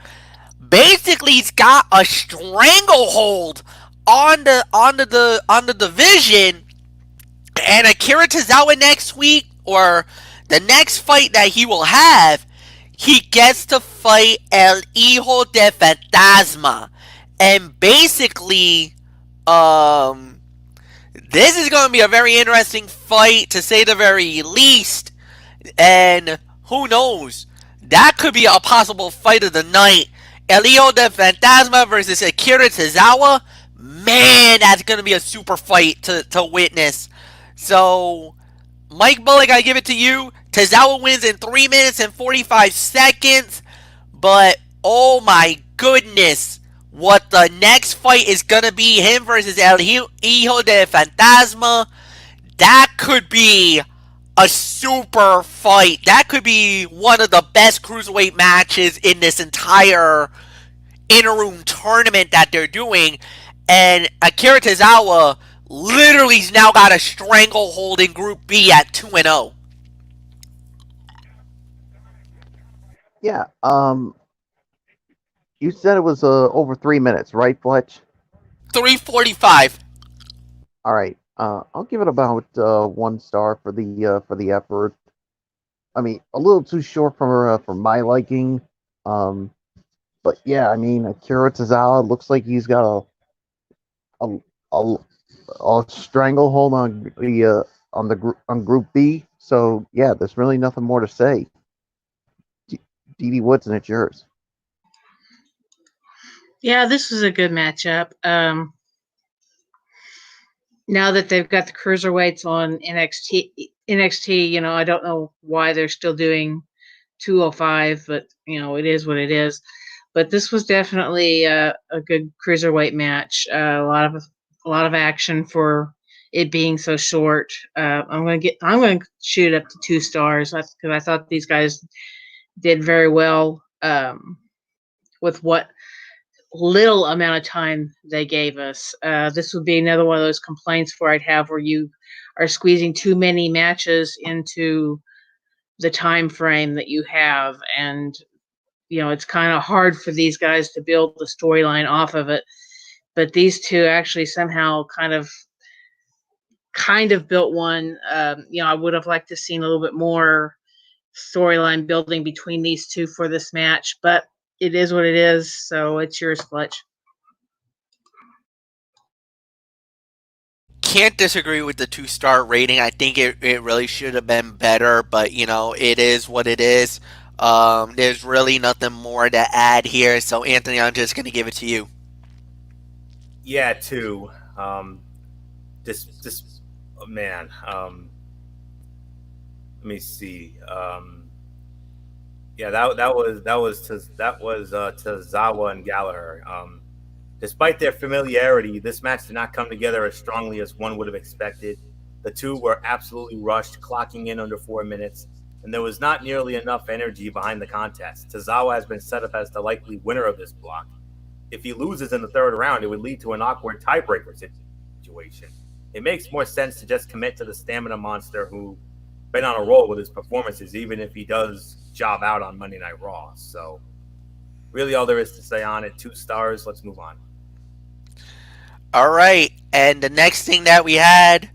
Basically, he's got a stranglehold on the division. And Akira Tozawa next week, or the next fight that he will have, he gets to fight El Hijo de Fantasma. And basically, this is going to be a very interesting fight, to say the very least. And who knows? That could be a possible fight of the night. El Hijo de Fantasma versus Akira Tozawa. Man, that's going to be a super fight to witness. So, Mike Bullock, I give it to you. Tozawa wins in 3 minutes and 45 seconds. But, oh my goodness, what the next fight is going to be, him versus El Hijo de Fantasma. That could be a super fight. That could be one of the best cruiserweight matches in this entire interim tournament that they're doing. And Akira Tozawa literally's now got a stranglehold in Group B at 2-0. Yeah. You said it was over 3 minutes, right, Fletch? 3:45. All right. I'll give it about 1 star for the effort. I mean, a little too short for my liking. But yeah, I mean, Akira Tozawa looks like he's got a stranglehold on Group B. So yeah, there's really nothing more to say. D.D. Woodson, it's yours. Yeah, this was a good matchup. Now that they've got the cruiserweights on NXT, I don't know why they're still doing 205, but it is what it is. But this was definitely a good cruiserweight match. A lot of action for it being so short. I'm going to shoot it up to 2 stars because I thought these guys did very well with what little amount of time they gave us. This would be another one of those complaints where I'd have where you are squeezing too many matches into the time frame that you have, and it's kind of hard for these guys to build the storyline off of it. But these two actually somehow kind of built one. I would have liked to seen a little bit more storyline building between these two for this match, but it is what it is. So it's yours, Fletch. Can't disagree with the 2-star rating. I think it really should have been better, but it is what it is. There's really nothing more to add here. So Anthony, I'm just gonna give it to you. Yeah, too. This man. Let me see. Yeah, that was Tozawa and Gallagher. Despite their familiarity, this match did not come together as strongly as one would have expected. The two were absolutely rushed, clocking in under 4 minutes, and there was not nearly enough energy behind the contest. Tozawa has been set up as the likely winner of this block. If he loses in the third round, it would lead to an awkward tiebreaker situation. It makes more sense to just commit to the stamina monster who been on a roll with his performances, even if he does job out on Monday Night Raw. So really all there is to say on it. 2 stars. Let's move on. All right, and the next thing that we had,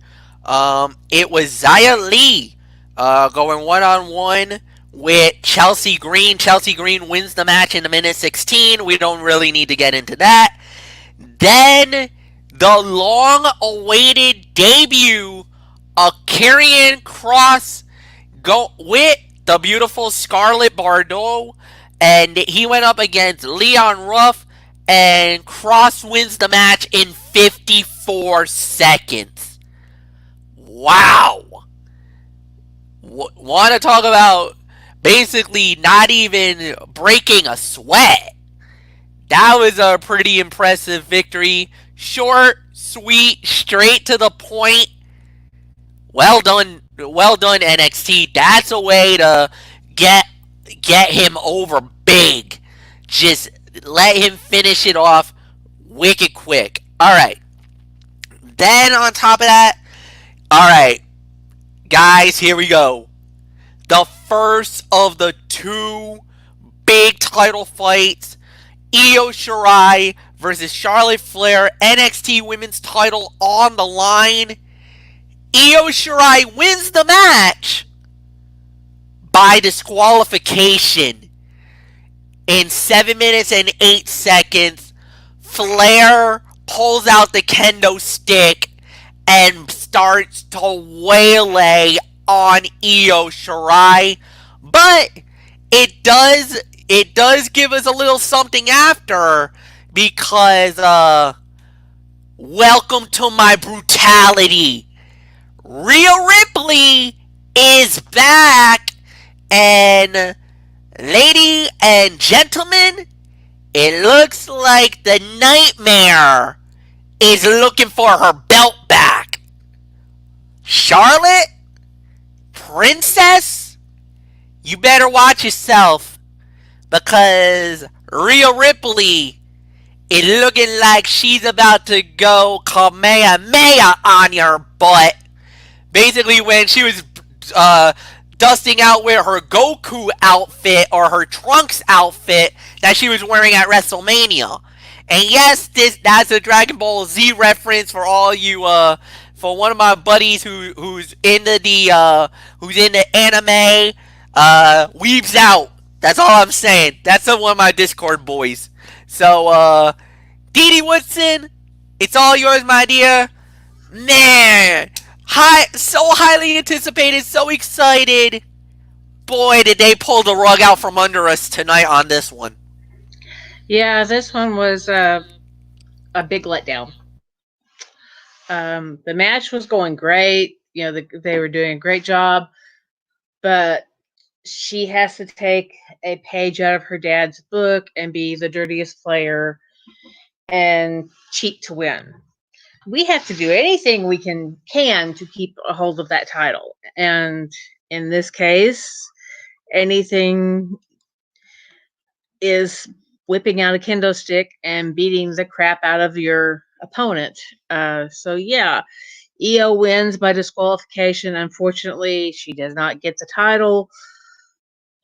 it was Xia Li going one-on-one with Chelsea Green. Chelsea Green wins the match in the minute 16. We don't really need to get into that. Then the long-awaited debut of Karrion Kross with the beautiful Scarlett Bordeaux, and he went up against Leon Ruff, and Kross wins the match in 54 seconds. Wow. Want to talk about basically not even breaking a sweat. That was a pretty impressive victory. Short, sweet, straight to the point. Well done NXT. That's a way to get him over big. Just let him finish it off wicked quick. Alright. Then on top of that, alright, guys, here we go. The first of the 2 big title fights. Io Shirai versus Charlotte Flair. NXT Women's title on the line. Io Shirai wins the match by disqualification in 7 minutes and 8 seconds. Flair pulls out the kendo stick and starts to waylay on Io Shirai, but it does give us a little something after, because welcome to my brutality. Rhea Ripley is back, and ladies and gentlemen, it looks like the Nightmare is looking for her belt back. Charlotte, Princess, you better watch yourself, because Rhea Ripley is looking like she's about to go Kamehameha on your butt. Basically, when she was dusting out with her Goku outfit, or her Trunks outfit that she was wearing at WrestleMania. And yes, that's a Dragon Ball Z reference for all you for one of my buddies who's into anime. Weebs out. That's all I'm saying. That's one of my Discord boys. So Dee Woodson, it's all yours, my dear. Man, so highly anticipated, so excited. Boy, did they pull the rug out from under us tonight on this one. Yeah, this one was a big letdown. The match was going great. You know, they were doing a great job, but she has to take a page out of her dad's book and be the dirtiest player and cheat to win. We have to do anything we can to keep a hold of that title. And in this case, anything is whipping out a kendo stick and beating the crap out of your opponent. So yeah, Io wins by disqualification. Unfortunately, she does not get the title.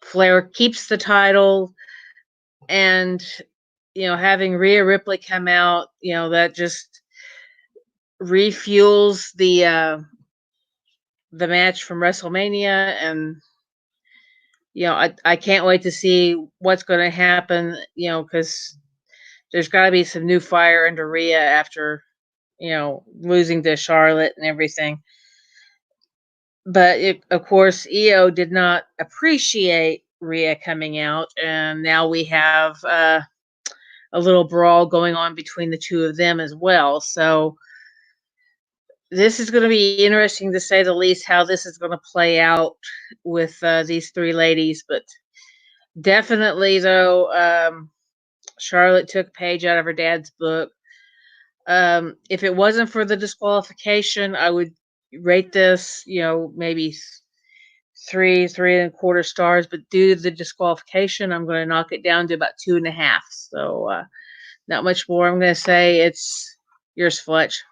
Flair keeps the title, and having Rhea Ripley come out, that just refuels the match from WrestleMania, and I can't wait to see what's going to happen. Because there's got to be some new fire under Rhea after losing to Charlotte and everything. But of course, Io did not appreciate Rhea coming out, and now we have a little brawl going on between the two of them as well. So this is going to be interesting to say the least, how this is going to play out with these three ladies. But definitely, though, Charlotte took a page out of her dad's book. If it wasn't for the disqualification, I would rate this, maybe 3.25 stars. But due to the disqualification, I'm going to knock it down to about 2.5. So not much more. I'm going to say it's yours, Fletch.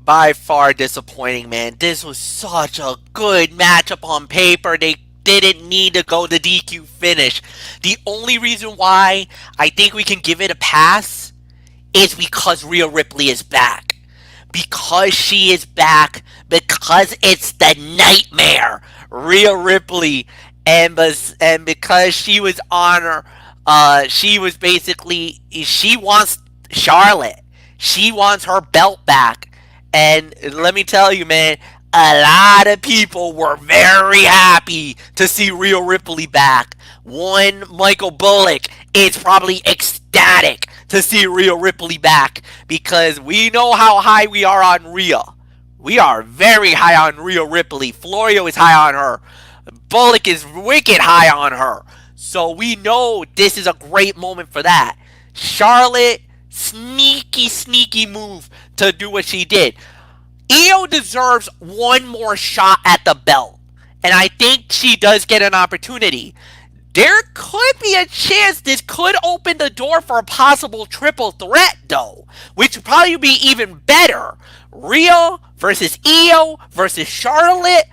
By far disappointing, man. This was such a good matchup on paper. They didn't need to go the DQ finish. The only reason why I think we can give it a pass is because Rhea Ripley is back. Because she is back. Because it's the nightmare. Rhea Ripley. And because she was on her, she was basically, she wants Charlotte. She wants her belt back. And let me tell you, man, a lot of people were very happy to see Rhea Ripley back. One Michael Bullock is probably ecstatic to see Rhea Ripley back because we know how high we are on Rhea. We are very high on Rhea Ripley. Florio is high on her. Bullock is wicked high on her. So we know this is a great moment for that. Charlotte, sneaky move to do what she did. Io deserves one more shot at the belt, and I think she does get an opportunity. There could be a chance this could open the door for a possible triple threat, though, which would probably be even better. Rhea versus Io versus Charlotte,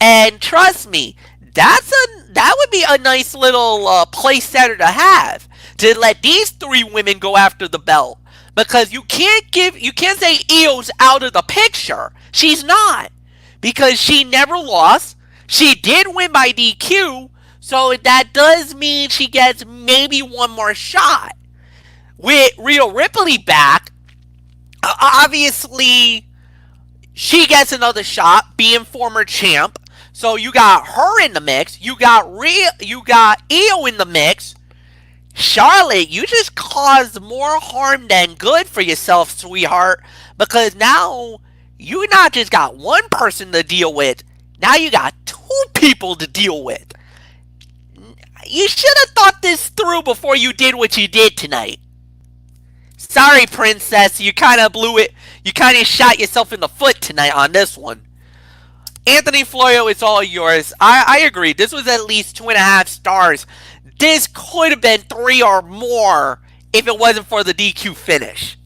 and trust me, that would be a nice little place setter to have, to let these three women go after the belt. Because you can't say Io's out of the picture. She's not. Because she never lost. She did win by DQ. So that does mean she gets maybe one more shot. With Rhea Ripley back, obviously she gets another shot being former champ. So you got her in the mix. You got Io in the mix. Charlotte, you just caused more harm than good for yourself, sweetheart. Because now you not just got one person to deal with. Now you got two people to deal with. You should have thought this through before you did what you did tonight. Sorry, princess. You kind of blew it. You kind of shot yourself in the foot tonight on this one. Anthony Florio, it's all yours. I agree. This was at least 2.5 stars. This could have been 3 or more if it wasn't for the DQ finish.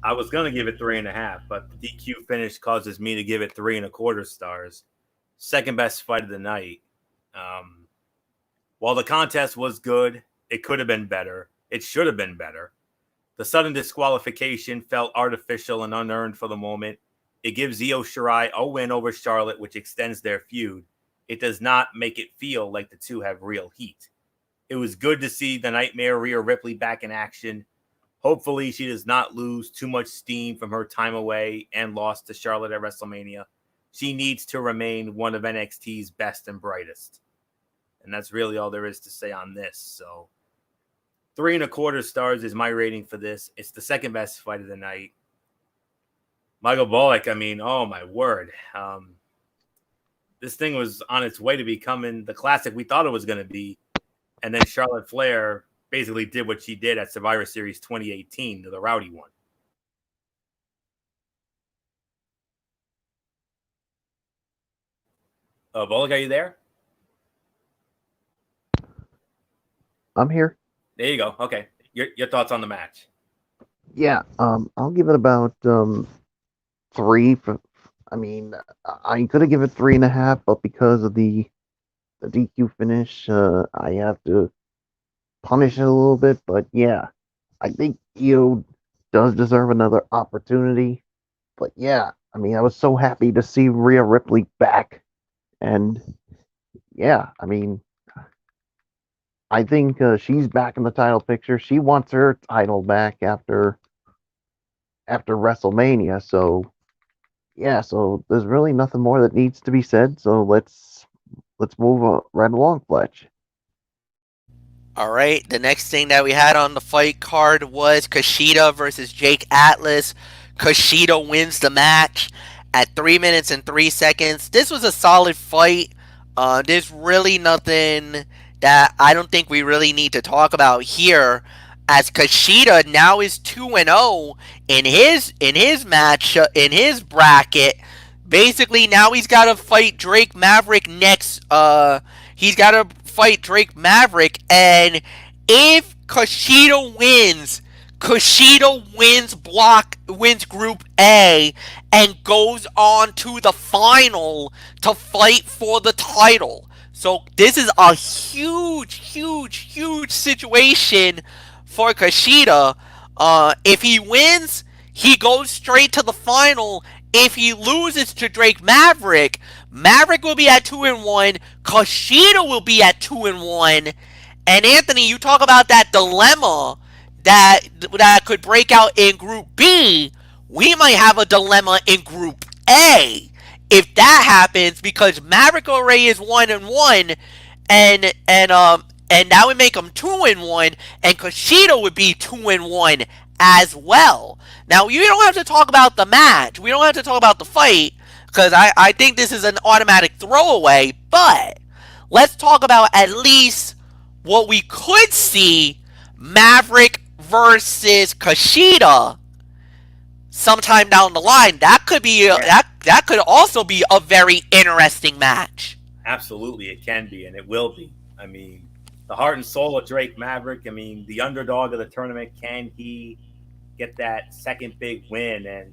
I was going to give it 3.5, but the DQ finish causes me to give it 3.25 stars. Second best fight of the night. While the contest was good, it could have been better. It should have been better. The sudden disqualification felt artificial and unearned for the moment. It gives Io Shirai a win over Charlotte, which extends their feud. It does not make it feel like the two have real heat. It was good to see the Nightmare Rhea Ripley back in action. Hopefully she does not lose too much steam from her time away and loss to Charlotte at WrestleMania. She needs to remain one of NXT's best and brightest. And that's really all there is to say on this. So 3.25 stars is my rating for this. It's the second best fight of the night. Michael Bullock, I mean, oh my word. This thing was on its way to becoming the classic we thought it was going to be. And then Charlotte Flair basically did what she did at Survivor Series 2018 to the Rowdy one. Bullock, are you there? I'm here. There you go. Okay. Your thoughts on the match? Yeah, I'll give it about 3. I mean, I could have given it 3.5, but because of the DQ finish, I have to punish it a little bit. But yeah, I think Io does deserve another opportunity. But yeah, I mean, I was so happy to see Rhea Ripley back, and yeah, I mean, I think she's back in the title picture. She wants her title back after WrestleMania. So Yeah, so there's really nothing more that needs to be said. So let's move right along, Fletch. All right, the next thing that we had on the fight card was Kushida versus Jake Atlas. Kushida wins the match at 3 minutes and 3 seconds. This was a solid fight. There's really nothing that I don't think we really need to talk about here, as Kushida now is 2-0 in his match in his bracket. Basically, now he's got to fight Drake Maverick next. He's got to fight Drake Maverick, and if Kushida wins Group A, and goes on to the final to fight for the title. So this is a huge situation for Kushida. If he wins, he goes straight to the final. If he loses to Drake Maverick, Maverick will be at 2-1. Kushida will be at 2-1. And Anthony, you talk about that dilemma that could break out in Group B. We might have a dilemma in Group A if that happens, because Maverick already is 1-1, and that would make him 2-1, and Kushida would be 2-1 as well. Now, you don't have to talk about the match. We don't have to talk about the fight, because I think this is an automatic throwaway, but let's talk about at least what we could see: Maverick versus Kushida sometime down the line. That could be that could also be a very interesting match. Absolutely, it can be, and it will be. I mean, the heart and soul of Drake Maverick. I mean, the underdog of the tournament. Can he get that second big win and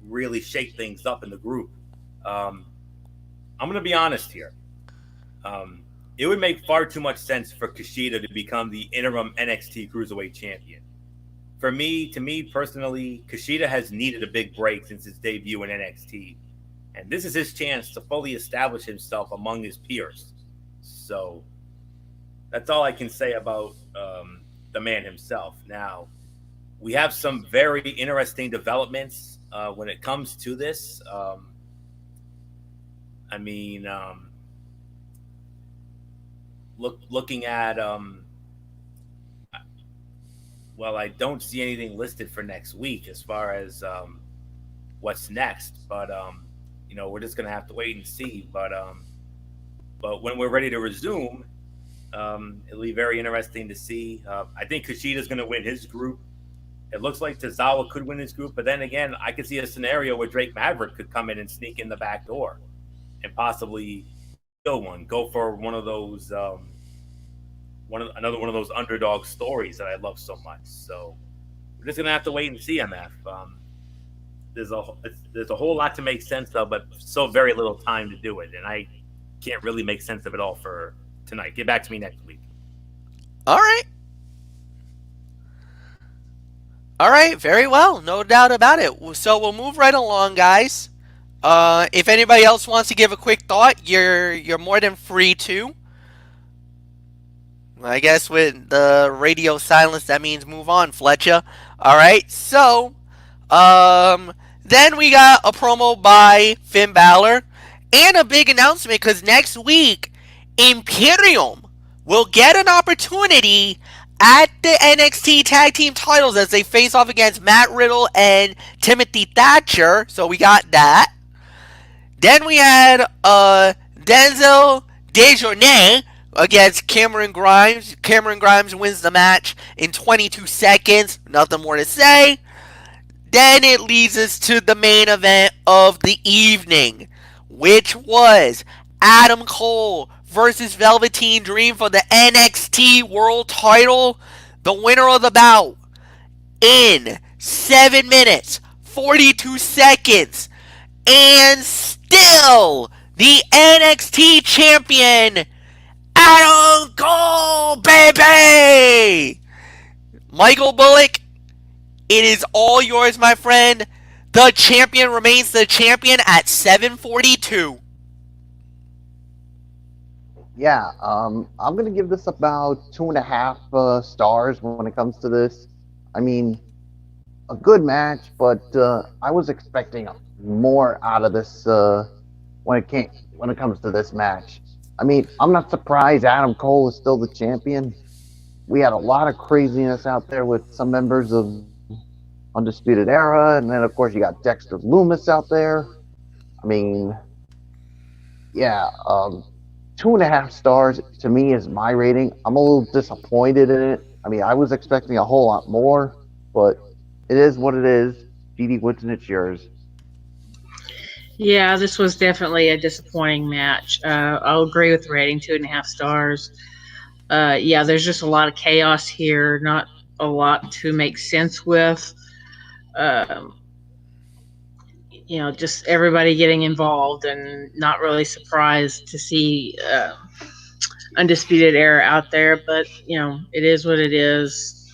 really shake things up in the group? I'm going to be honest here. It would make far too much sense for Kushida to become the interim NXT Cruiserweight Champion. To me personally, Kushida has needed a big break since his debut in NXT. And this is his chance to fully establish himself among his peers. So that's all I can say about the man himself. Now, we have some very interesting developments when it comes to this. Looking at I don't see anything listed for next week as far as what's next, but we're just gonna have to wait and see. But when we're ready to resume, it'll be very interesting to see. I think Kushida's gonna win his group. It looks like Tozawa could win his group, but then again, I could see a scenario where Drake Maverick could come in and sneak in the back door and possibly go for one of those another one of those underdog stories that I love so much. So we're just gonna have to wait and see, MF. There's a whole lot to make sense of, but so very little time to do it, and I can't really make sense of it all for tonight. Get back to me next week. All right, very well, no doubt about it. So we'll move right along, guys. If anybody else wants to give a quick thought, you're more than free to. I guess with the radio silence, that means move on, Fletcher. All right, so then we got a promo by Finn Balor and a big announcement, because next week Imperium will get an opportunity at the NXT Tag Team titles as they face off against Matt Riddle and Timothy Thatcher. So we got that. Then we had Denzel Desjardins against Cameron Grimes. Cameron Grimes wins the match in 22 seconds. Nothing more to say. Then it leads us to the main event of the evening, which was Adam Cole versus Velveteen Dream for the NXT World Title. The winner of the bout in 7 minutes, 42 seconds, and still the NXT Champion, Adam Cole, baby! Michael Bullock, it is all yours, my friend. The champion remains the champion at 742. Yeah, I'm gonna give this about 2.5 stars when it comes to this. I mean, a good match, but I was expecting more out of this when it comes to this match. I mean, I'm not surprised Adam Cole is still the champion. We had a lot of craziness out there with some members of Undisputed Era, and then of course you got Dexter Loomis out there. I mean, yeah, 2.5 stars to me is my rating. I'm a little disappointed in it. I mean, I was expecting a whole lot more, but it is what it is. Didi Woodson, it's yours. Yeah, this was definitely a disappointing match. I'll agree with the rating, 2.5 stars. Yeah, there's just a lot of chaos here, not a lot to make sense with. Um, just everybody getting involved and not really surprised to see Undisputed Era out there, but it is what it is.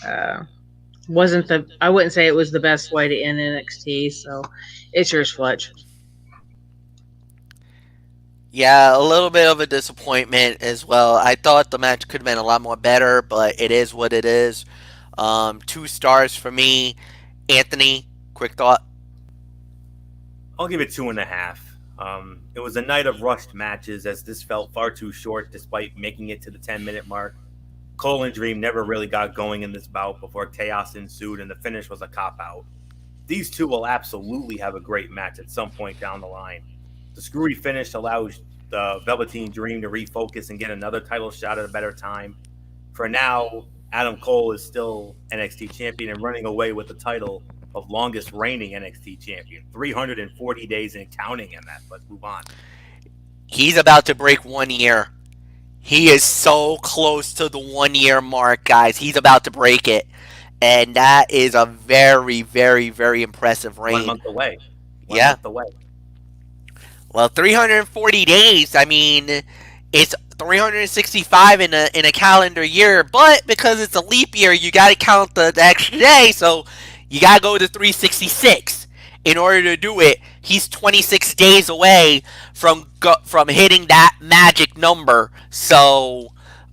Wasn't the I wouldn't say it was the best way to end NXT, so it's yours, Fletch. Yeah, a little bit of a disappointment as well. I thought the match could have been a lot more better, but it is what it is. 2 stars for me. Anthony, quick thought. I'll give it 2.5. It was a night of rushed matches as this felt far too short despite making it to the 10-minute mark. Cole and Dream never really got going in this bout before chaos ensued and the finish was a cop-out. These two will absolutely have a great match at some point down the line. The screwy finish allows the Velveteen Dream to refocus and get another title shot at a better time. For now, Adam Cole is still NXT champion and running away with the title of longest reigning NXT champion. 340 days and counting in that. Let's move on. He's about to break 1 year. He is so close to the 1 year mark, guys. He's about to break it. And that is a very, very, very impressive reign. 1 month away. One Yeah. month away. Well, 340 days. I mean, it's 365 in a calendar year, but because it's a leap year, you got to count the extra day. So you got to go to 366 in order to do it. He's 26 days away from hitting that magic number. So,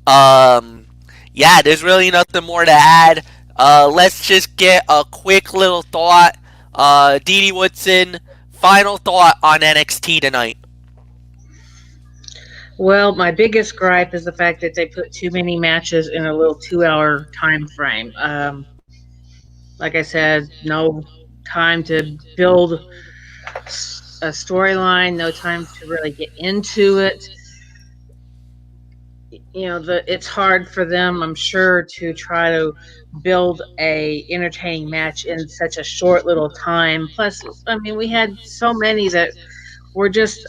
yeah, there's really nothing more to add. Let's just get a quick little thought. Didi Woodson, final thought on NXT tonight. Well, my biggest gripe is the fact that they put too many matches in a little 2-hour time frame. Like I said, no time to build a storyline, no time to really get into it. It's hard for them, I'm sure, to try to build a entertaining match in such a short little time. Plus, I mean, we had so many that were just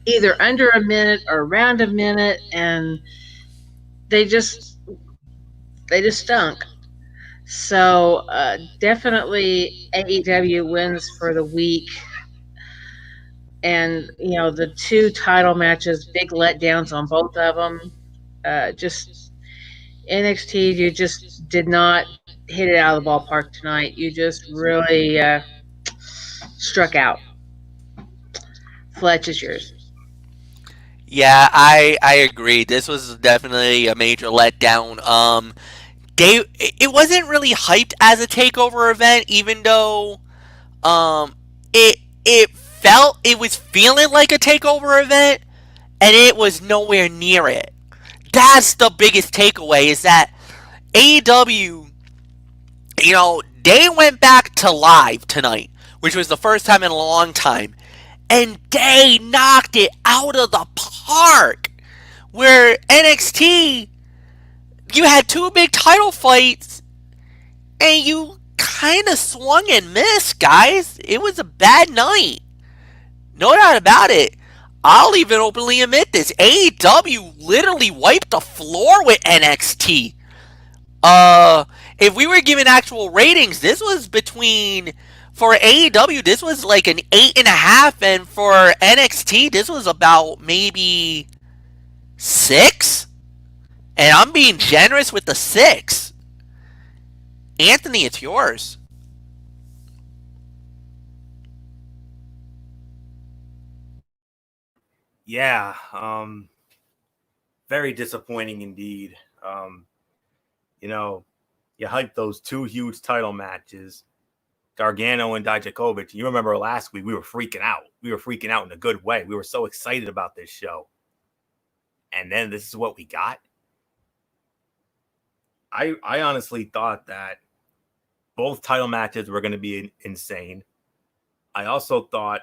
either under a minute or around a minute, and they just stunk. So definitely AEW wins for the week. And the 2 title matches, big letdowns on both of them. Just NXT, you just did not hit it out of the ballpark tonight. You just really struck out. Fletch is yours. Yeah, I agree. This was definitely a major letdown. It wasn't really hyped as a takeover event, even though it was feeling like a takeover event, and it was nowhere near it. That's the biggest takeaway, is that AEW, they went back to live tonight, which was the first time in a long time, and they knocked it out of the park. Where NXT, you had 2 big title fights, and you kind of swung and missed, guys. It was a bad night. No doubt about it. I'll even openly admit this. AEW literally wiped the floor with NXT. If we were giving actual ratings, this was for AEW, this was like an 8.5, and for NXT, this was about maybe 6. And I'm being generous with the 6. Anthony, it's yours. Yeah, very disappointing indeed. You hyped those 2 huge title matches, Gargano and Dijakovic. You remember last week we were freaking out. We were freaking out in a good way. We were so excited about this show. And then this is what we got. I honestly thought that both title matches were going to be insane. I also thought,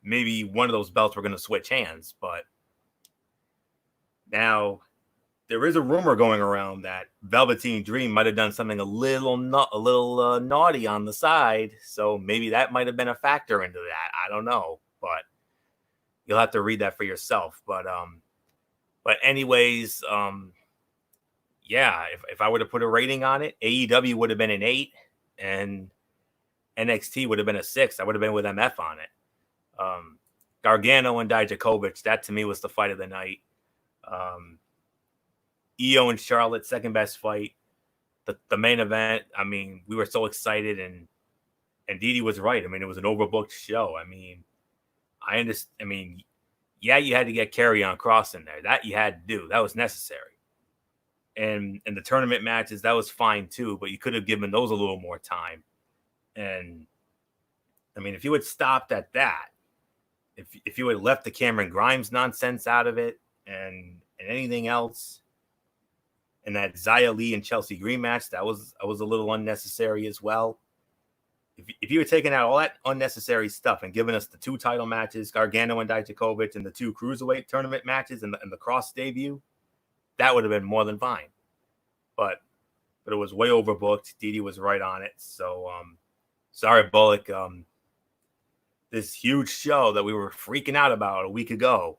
maybe one of those belts were going to switch hands, but now there is a rumor going around that Velveteen Dream might have done something a little naughty on the side, so maybe that might have been a factor into that. I don't know, but you'll have to read that for yourself. But anyways, yeah, if I were to put a rating on it, AEW would have been an 8, and NXT would have been a 6. I would have been with MF on it. Gargano and Dijakovic, that to me was the fight of the night. Io and Charlotte, second best fight. The main event, I mean, we were so excited, and Didi was right. I mean, it was an overbooked show. I mean, I understand. I mean, yeah, you had to get Karrion Kross in there. That you had to do. That was necessary. And the tournament matches, that was fine too, but you could have given those a little more time. And I mean, if you had stopped at that, if you had left the Cameron Grimes nonsense out of it and anything else, and that Xia Li and Chelsea Green match, that was a little unnecessary as well. If you had taken out all that unnecessary stuff and given us the 2 title matches, Gargano and Dijakovic, and the 2 cruiserweight tournament matches and the Cross debut, that would have been more than fine. But it was way overbooked. Didi was right on it. So sorry, Bullock. This huge show that we were freaking out about a week ago,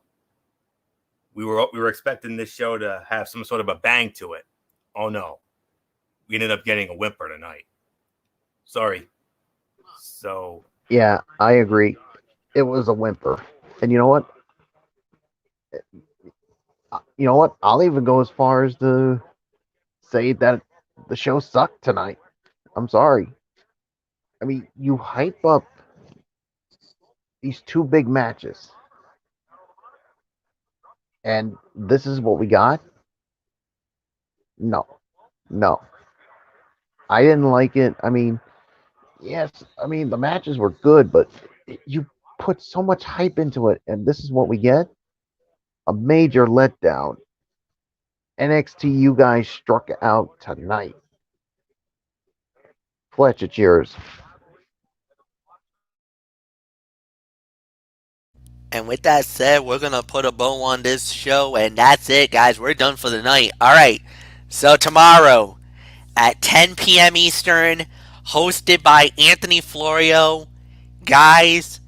we were expecting this show to have some sort of a bang to it. Oh no, we ended up getting a whimper tonight. Sorry. So Yeah, I agree. It was a whimper. And you know what? I'll even go as far as to say that the show sucked tonight. I'm sorry. I mean, you hype up these 2 big matches, and this is what we got? No. I didn't like it. I mean, yes, the matches were good, but you put so much hype into it, and this is what we get? A major letdown. NXT, you guys struck out tonight. Fletch, it's yours. And with that said, we're going to put a bow on this show, and that's it, guys. We're done for the night. All right. So tomorrow at 10 p.m. Eastern, hosted by Anthony Florio. Guys,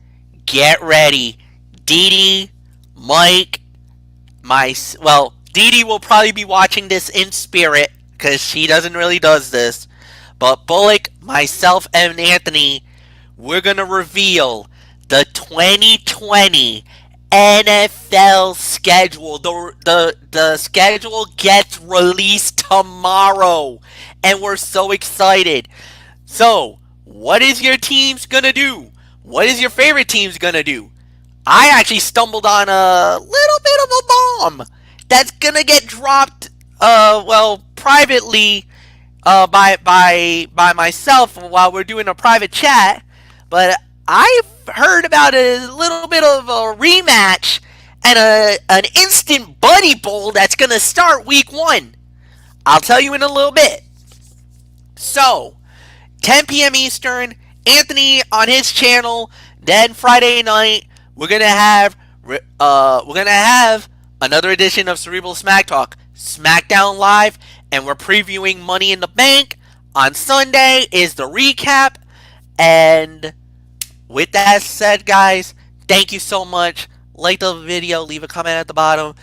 get ready. Didi, Mike, Didi will probably be watching this in spirit because she doesn't really does this. But Bullock, myself, and Anthony, we're going to reveal the 2020 NFL schedule. The schedule gets released tomorrow, and we're so excited. So, what is your team's gonna do? What is your favorite team's gonna do? I actually stumbled on a little bit of a bomb that's gonna get dropped, privately, by myself while we're doing a private chat. But I've heard about a little bit of a rematch and an instant buddy bowl that's gonna start week 1. I'll tell you in a little bit. So, 10 p.m. Eastern, Anthony on his channel. Then Friday night, we're gonna have another edition of Cerebral Smack Talk, SmackDown Live, and we're previewing Money in the Bank. On Sunday is the recap. And with that said, guys, thank you so much. Like the video, leave a comment at the bottom,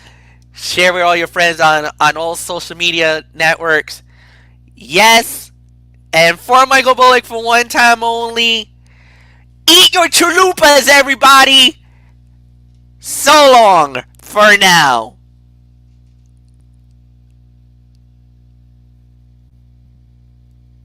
share with all your friends on all social media networks. Yes. And for Michael Bullock, for one time only, eat your chalupas, everybody! So long for now.